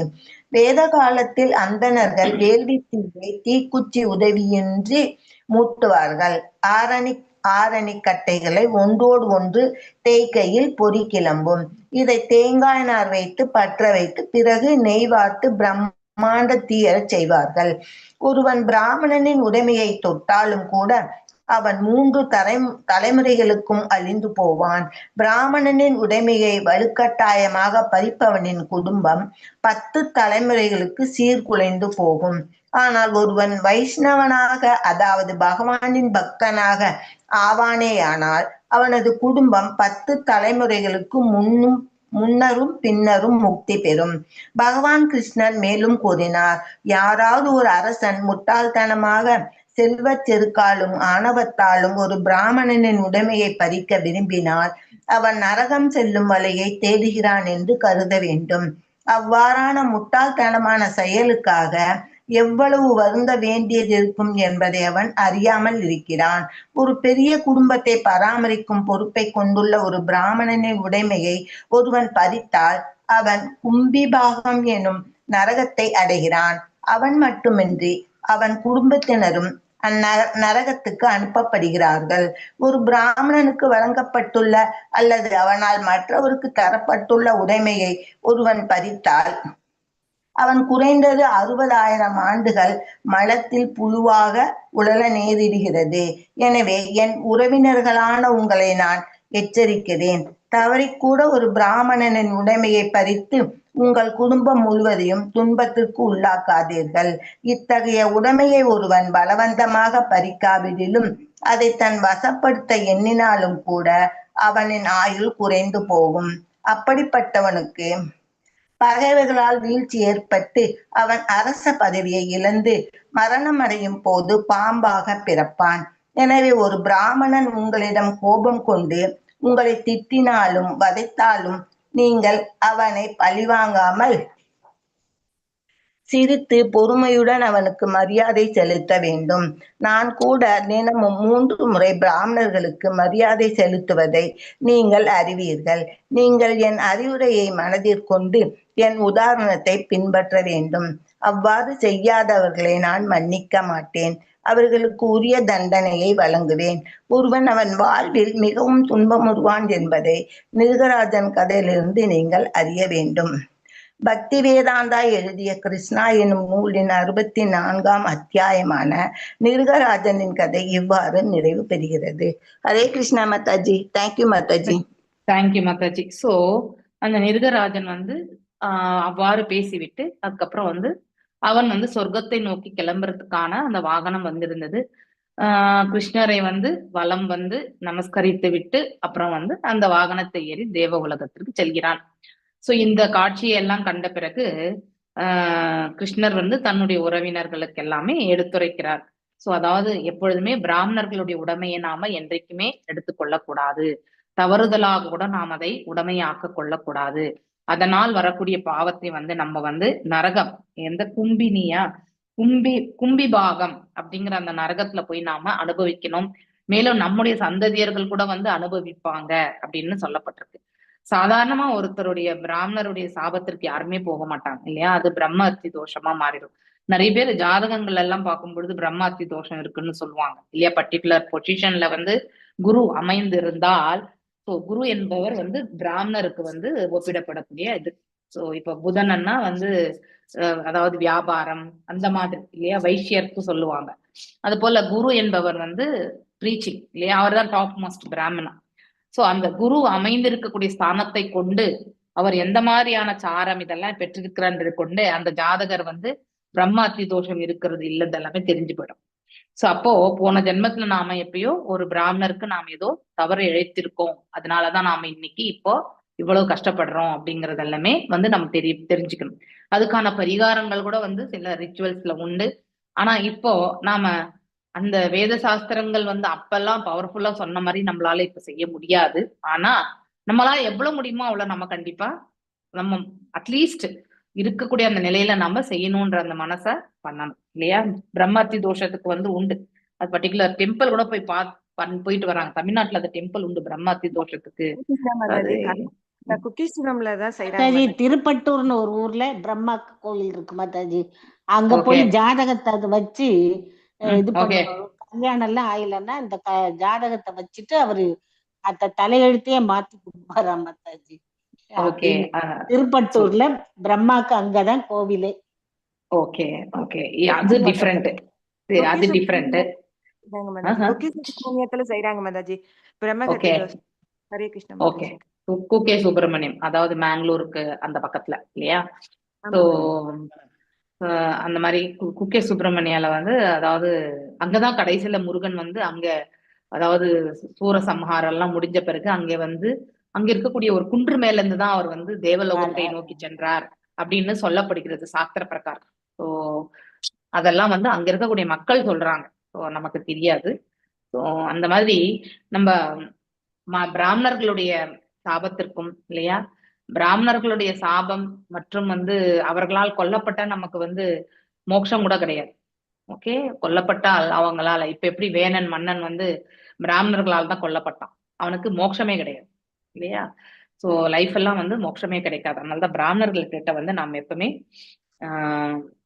Speaker 2: வேத காலத்தில் அந்தணர்கள் வேள்வி தீயை தீக்குச்சி உதவியின்றி மூட்டுவார்கள். ஆரணி கட்டைகளை ஒன்றோடு ஒன்று தேய்க்கையில் பொறி கிளம்பும். இதை தேங்காய் நார் வைத்து பற்ற வைத்து பிறகு நெய் வார்த்து பிரம்மாண்ட தீயறச் செய்வார்கள். ஒருவன் பிராமணனின் உடைமையை தொட்டாலும் கூட அவன் 3 தலைமுறைகளுக்கும் அழிந்து போவான். பிராமணனின் உடைமையை வலுக்கட்டாயமாக பறிப்பவனின் குடும்பம் 10 தலைமுறைகளுக்கு சீர்குலைந்து போகும். ஆனால் ஒருவன் வைஷ்ணவனாக, அதாவது பகவானின் பக்தனாக ஆவானேயானால் அவனது குடும்பம் 10 தலைமுறைகளுக்கு முன்னரும் பின்னரும் முக்தி பெறும். பகவான் கிருஷ்ணன் மேலும் கூறினார், யாராவது ஒரு அரசன் முட்டாள்தனமாக செல்வச் செருக்காலும் ஆணவத்தாலும் ஒரு பிராமணனின் உடைமையை பறிக்க விரும்பினால் அவன் நரகம் செல்லும் வழியை தேடுகிறான் என்று கருத வேண்டும். அவ்வாறான முட்டாள்தனமான செயலுக்காக எவ்வளவு வருந்த வேண்டியது இருக்கும் என்பதை அவன் அறியாமல் இருக்கிறான். ஒரு பெரிய குடும்பத்தை பராமரிக்கும் பொறுப்பை கொண்டுள்ள ஒரு பிராமணனின் உடைமையை ஒருவன் பறித்தால் அவன் கும்பிபாகம் எனும் நரகத்தை அடைகிறான். அவன் மட்டுமின்றி அவன் குடும்பத்தினரும் அந்நரகத்துக்கு அனுப்பப்படுகிறார்கள். ஒரு பிராமணனுக்கு வழங்கப்பட்டுள்ள அல்லது அவனால் மற்றவருக்கு தரப்பட்டுள்ள உடைமையை ஒருவன் பறித்தால் அவன் குறைந்தது 60,000 ஆண்டுகள் மலத்தில் புழுவாக உழல நேரிடுகிறது. எனவே என் உறவினர்களான உங்களை நான் எச்சரிக்கிறேன். தவறிக்கூட ஒரு பிராமணனின் உடைமையை பறித்து உங்கள் குடும்பம் முழுவதையும் துன்பத்திற்கு உள்ளாக்காதீர்கள். இத்தகைய உடைமையை ஒருவன் பலவந்தமாக பறிக்காவிடிலும் அதை தன் வசப்படுத்த எண்ணினாலும் கூட அவனின் ஆயுள் குறைந்து போகும். அப்படிப்பட்டவனுக்கு பகைவர்களால் வீழ்ச்சி ஏற்பட்டு அவன் அரச பதவியை இழந்து மரணம் அடையும் போது பாம்பாக பிறப்பான். எனவே ஒரு பிராமணன் உங்களிடம் கோபம் கொண்டு உங்களை திட்டினாலும் வதைத்தாலும் நீங்கள் அவனை பழிவாங்காமல் சிரித்து பொறுமையுடன் அவனுக்கு மரியாதை செலுத்த வேண்டும். நான் கூட தினமும் 3 முறை பிராமணர்களுக்கு மரியாதை செலுத்துவதை நீங்கள் அறிவீர்கள். நீங்கள் என் அறிவுரையை மனதிற்கொண்டு என் உதாரணத்தை பின்பற்ற வேண்டும். அவ்வாறு செய்யாதவர்களை நான் மன்னிக்க மாட்டேன். அவர்களுக்கு உரிய தண்டனையை வழங்குவேன். ஒருவன் அவன் வாழ்வில் மிகவும் துன்பமுறுவான் என்பதை நிருகராஜன் கதையிலிருந்து நீங்கள் அறிய வேண்டும். பக்தி வேதாந்தா எழுதிய கிருஷ்ணா எனும் நூலின் 64ஆம் அத்தியாயமான நிருகராஜனின் கதை இவ்வாறு நிறைவு பெறுகிறது. Hare Krishna Mataji. Thank you Mataji.
Speaker 1: Thank you Mataji. So அந்த நிருகராஜன் வந்து அவ்வாறு பேசிவிட்டு அதுக்கப்புறம் வந்து அவன் வந்து சொர்க்கத்தை நோக்கி கிளம்புறதுக்கான அந்த வாகனம் வந்திருந்தது. கிருஷ்ணரை வந்து வலம் வந்து நமஸ்கரித்து விட்டு அப்புறம் வந்து அந்த வாகனத்தை ஏறி தேவ உலகத்திற்கு செல்கிறான். சோ இந்த காட்சியை எல்லாம் கண்ட பிறகு கிருஷ்ணர் வந்து தன்னுடைய உறவினர்களுக்கு எல்லாமே எடுத்துரைக்கிறார். சோ அதாவது எப்பொழுதுமே பிராமணர்களுடைய உடைமையை நாம என்றைக்குமே எடுத்துக்கொள்ளக்கூடாது, தவறுதலாக கூட நாம் அதை உடைமையாக்க கொள்ளக்கூடாது. அதனால் வரக்கூடிய பாவத்தை வந்து நம்ம வந்து நரகம், எந்த கும்பி பாகம் அப்படிங்கிற அந்த நரகத்துல போய் நாம அனுபவிக்கணும். மேலும் நம்முடைய சந்ததியர்கள் கூட வந்து அனுபவிப்பாங்க அப்படின்னு சொல்லப்பட்டிருக்கு. சாதாரணமா ஒருத்தருடைய பிராமணருடைய சாபத்திற்கு யாருமே போக மாட்டாங்க இல்லையா? அது பிரம்மஹத்தி தோஷமா மாறிடும். நிறைய பேர் ஜாதகங்கள் எல்லாம் பார்க்கும் பொழுது பிரம்மஹத்தி தோஷம் இருக்குன்னு சொல்லுவாங்க இல்லையா? பர்டிகுலர் பொசிஷன்ல வந்து குரு அமைந்து இருந்தால், சோ குரு என்பவர் வந்து பிராமணருக்கு வந்து ஒப்பிடப்படக்கூடிய இது. சோ இப்ப புதனன்னா வந்து அதாவது வியாபாரம் அந்த மாதிரி இல்லையா, வைஷ்யர்க்கு சொல்லுவாங்க. அது போல குரு என்பவர் வந்து பிரீச்சிங் இல்லையா, அவர் தான் டாப் மோஸ்ட் பிராமணா. சோ அந்த குரு அமைந்திருக்கக்கூடிய ஸ்தானத்தை கொண்டு அவர் எந்த மாதிரியான சாரம் இதெல்லாம் பெற்றிருக்கிறான்றது கொண்டு அந்த ஜாதகர் வந்து பிரம்மஹத்தி தோஷம் இருக்கிறது இல்லது எல்லாமே தெரிஞ்சு போயிடும். சோ அப்போ போன ஜென்மத்துல நாம எப்பயோ ஒரு பிராமணருக்கு நாம ஏதோ தவறு இழைத்திருக்கோம், அதனாலதான் நாம இன்னைக்கு இப்போ இவ்வளவு கஷ்டப்படுறோம் அப்படிங்கறது எல்லாமே வந்து நம்ம தெரிஞ்சுக்கணும். அதுக்கான பரிகாரங்கள் கூட வந்து சில ரிச்சுவல்ஸ்ல உண்டு. ஆனா இப்போ நாம அந்த வேத சாஸ்திரங்கள் வந்து அப்பெல்லாம் பவர்ஃபுல்லா சொன்ன மாதிரி நம்மளால இப்ப செய்ய முடியாது. ஆனா நம்மளால எவ்வளவு முடியுமோ அவ்வளவு நம்ம கண்டிப்பா நம்ம அட்லீஸ்ட் இருக்கக்கூடிய அந்த நிலையில நம்ம செய்யணும்ன்ற அந்த மனசை பண்ணணும் இல்லையா? பிரம்மஹத்தி தோஷத்துக்கு வந்து உண்டு, அது பர்டிகுலர் டெம்பிள் கூட போய் போயிட்டு வராங்க. தமிழ்நாட்டுல அந்த டெம்பிள் உண்டு பிரம்மஹத்தி தோஷத்துக்கு.
Speaker 7: திருப்பட்டூர்னு ஒரு ஊர்ல பிரம்மா கோயில் இருக்கு மாதாஜி. அங்க போய் ஜாதகத்தை அதை வச்சு இது பண்ணுவாங்க. கல்யாணம் எல்லாம் ஆயிலன்னா இந்த ஜாதகத்தை வச்சுட்டு அவரு அந்த தலையெழுத்தையே மாத்தி கொடுப்பாராம் மாதாஜி. திருப்பட்டூர்ல பிரம்மாக்கு அங்கதான் கோவிலே.
Speaker 1: ஓகே ஓகே, அது டிஃபரெண்ட், அது டிஃபரெண்ட்.
Speaker 5: செய்றாங்க மாதாஜி பிரம்மஹத்தி தோஷம். ஹரே கிருஷ்ணா.
Speaker 1: ஓகே, குகே சுப்பிரமணியம் அதாவது மேங்களூருக்கு அந்த பக்கத்துல இல்லையா? சோ அந்த மாதிரி குகே சுப்பிரமணியால வந்து அதாவது அங்கதான் கடைசியில முருகன் வந்து அங்க அதாவது சூரசம்ஹாரம் எல்லாம் முடிஞ்ச பிறகு அங்க வந்து அங்க இருக்கக்கூடிய ஒரு குன்று மேல இருந்துதான் அவர் வந்து தேவலோகத்தை நோக்கி சென்றார் அப்படின்னு சொல்லப்படுகிறது சாஸ்திர பிரகாரம். ஸோ அதெல்லாம் வந்து அங்க இருக்கக்கூடிய மக்கள் சொல்றாங்க, ஸோ நமக்கு தெரியாது. ஸோ அந்த மாதிரி நம்ம பிராமணர்களுடைய சாபத்திற்கும் இல்லையா, பிராமணர்களுடைய சாபம் மற்றும் வந்து அவர்களால் கொல்லப்பட்ட நமக்கு வந்து மோட்சம் கூட கிடையாது. ஓகே, கொல்லப்பட்டால் அவங்களால இப்ப எப்படி வேணன் மன்னன் வந்து பிராமணர்களால் தான் கொல்லப்பட்டான், அவனுக்கு மோட்சமே கிடையாது இல்லையா? சோ லைஃப் எல்லாம் வந்து மோட்சமே கிடைக்காது. அதனாலதான் பிராமணர்கள் கிட்ட வந்து நாம எப்பவுமே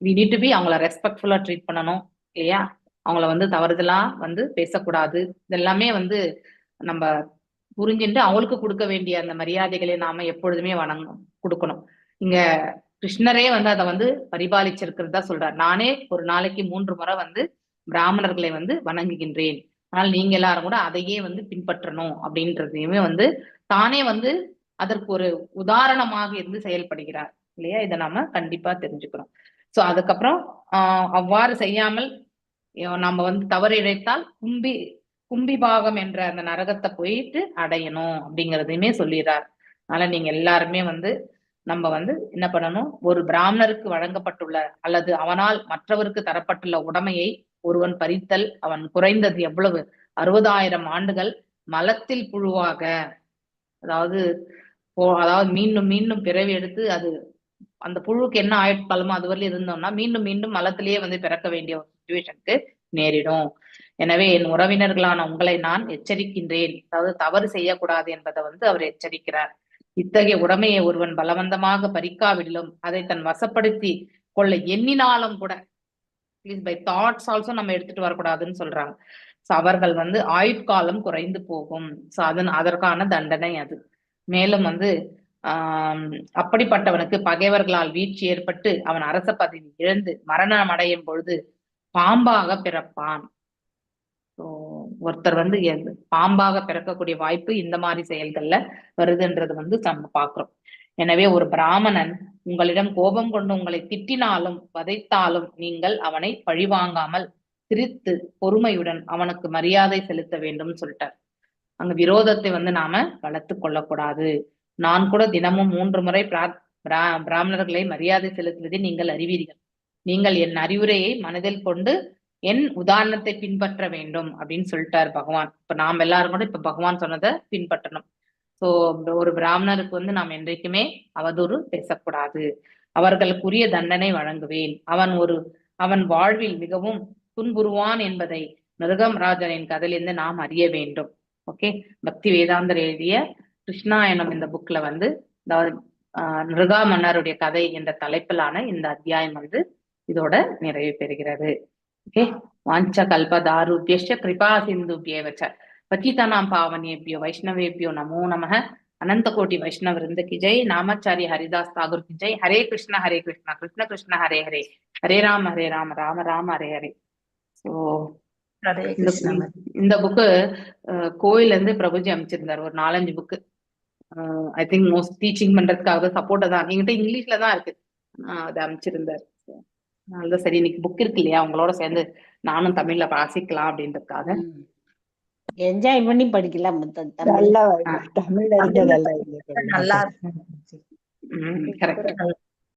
Speaker 1: வி நீட் டு பி அவங்கள ரெஸ்பெக்ட்ஃபுல்லா ட்ரீட் பண்ணணும் இல்லையா? அவங்கள வந்து தவறுதலா வந்து பேசக்கூடாது. இதெல்லாமே வந்து நம்ம புரிஞ்சுட்டு அவங்களுக்கு கொடுக்க வேண்டிய அந்த மரியாதைகளை நாம எப்பொழுதுமே கொடுக்கணும். இங்க கிருஷ்ணரே வந்து அதை வந்து பரிபாலிச்சிருக்கிறதா சொல்றார். நானே ஒரு நாளைக்கு 3 முறை வந்து பிராமணர்களை வந்து வணங்குகின்றேன், ஆனால் நீங்க எல்லாரும் கூட அதையே வந்து பின்பற்றணும் அப்படின்றதையுமே வந்து தானே வந்து அதற்கு ஒரு உதாரணமாக இருந்து செயல்படுகிறார் இல்லையா? இதை நாம கண்டிப்பா தெரிஞ்சுக்கிறோம். சோ அதுக்கப்புறம் அவ்வாறு செய்யாமல் நம்ம வந்து தவறு இழைத்தால் கும்பி பாகம் என்ற அந்த நரகத்தை போயிட்டு அடையணும் அப்படிங்கிறதையுமே சொல்லிடுறார். அதனால நீங்க எல்லாருமே வந்து நம்ம வந்து என்ன பண்ணணும், ஒரு பிராமணருக்கு வழங்கப்பட்டுள்ள அல்லது அவனால் மற்றவருக்கு தரப்பட்டுள்ள உடைமையை ஒருவன் பறித்தல் அவன் குறைந்தது எவ்வளவு 60,000 ஆண்டுகள் மலத்தில் புழுவாக, அதாவது மீண்டும் மீண்டும் பிறவி எடுத்து அது அந்த புழுவுக்கு என்ன ஆயுட்காலமோ அதுவரையில இருந்தோம்னா மீண்டும் மீண்டும் மலத்திலேயே வந்து பிறக்க வேண்டிய ஒரு சுச்சுவேஷனுக்கு நேரிடும். எனவே என் உறவினர்களான உங்களை நான் எச்சரிக்கின்றேன், அதாவது தவறு செய்யக்கூடாது என்பதை வந்து அவர் எச்சரிக்கிறார். இத்தகைய உடைமையை ஒருவன் பலவந்தமாக பறிக்காவிடிலும் அதை தன் வசப்படுத்தி கொள்ள எண்ணினாலும் கூட ப்ளீஸ் பை தாட்ஸ் ஆல்சோ நம்ம எடுத்துட்டு வரக்கூடாதுன்னு சொல்றாங்க. ஸோ அவர்கள் வந்து ஆயுட்காலம் குறைந்து போகும். ஸோ அதற்கான தண்டனை அது. மேலும் வந்து அப்படிப்பட்டவனுக்கு பகைவர்களால் வீழ்ச்சி ஏற்பட்டு அவன் அரச பதவி இழந்து மரணம் அடையும் பொழுது பாம்பாக பிறப்பான். ஒருத்தர் வந்து பாம்பாக பிறக்கக்கூடிய வாய்ப்பு இந்த மாதிரி செயல்கள்ல வருதுன்றது வந்து நம்ம பாக்குறோம். எனவே ஒரு பிராமணன் உங்களிடம் கோபம் கொண்டு உங்களை திட்டினாலும் வதைத்தாலும் நீங்கள் அவனை பழிவாங்காமல் சிரித்து பொறுமையுடன் அவனுக்கு மரியாதை செலுத்த வேண்டும் சொல்லிட்டார். அங்க விரோதத்தை வந்து நாம வளர்த்து கொள்ளக்கூடாது. நான் கூட தினமும் 3 முறை பிராமணர்களை மரியாதை செலுத்துவதை நீங்கள் அறிவீர்கள். நீங்கள் என் அறிவுரையை மனதில் கொண்டு என் உதாரணத்தை பின்பற்ற வேண்டும் அப்படின்னு சொல்லிட்டார் பகவான். இப்ப நாம் எல்லாரும் கூட இப்ப பகவான் சொன்னதை பின்பற்றணும். சோ ஒரு பிராமணருக்கு வந்து நாம் என்றைக்குமே அவதூறு பேசக்கூடாது. அவர்களுக்குரிய தண்டனை வழங்குவேன். அவன் வாழ்வில் மிகவும் துன்புறுவான் என்பதை மிருகராஜனின் கதையிலிருந்து நாம் அறிய வேண்டும். ஓகே, பக்தி வேதாந்தர் எழுதிய கிருஷ்ணாயனம் இந்த புக்ல வந்து நிருகா மன்னருடைய கதை என்ற தலைப்பிலான இந்த அத்தியாயம் வந்து இதோட நிறைவு பெறுகிறது. ஓகே, வாஞ்ச கல்பதாருப்யஸ்ய கிருபா சிந்துப்யேவச்ச பதிதானாம் பாவனேபியோ வைஷ்ணவேபியோ நமோ நமः. அனந்த கோட்டி வைஷ்ணவ விருந்த கி ஜெய். நாமாச்சாரிய ஹரிதாஸ் தாகூர் கி ஜெய். ஹரே கிருஷ்ணா கிருஷ்ண கிருஷ்ண ஹரே ஹரே, ஹரே ராம ராம ராம ஹரே ஹரே. ஸோ இந்த புக்கு கோயில இருந்து பிரபுஜி அமைச்சிருந்தாரு. ஒரு 4-5 book I think most teaching பண்றதுக்காக சப்போர்ட்டா தான் என்கிட்ட இங்கிலீஷ்ல தான் இருக்கு. அதை அமைச்சிருந்தாரு. அதனாலதான் சரி இன்னைக்கு புக் இருக்கு இல்லையா, உங்களோட சேர்ந்து நானும் தமிழ்ல வாசிக்கலாம் அப்படின்றதுக்காக
Speaker 7: என்ஜாய் பண்ணி படிக்கலாம்.
Speaker 3: நல்லா தமிழ்ல
Speaker 2: நல்லா
Speaker 1: கரெக்ட்.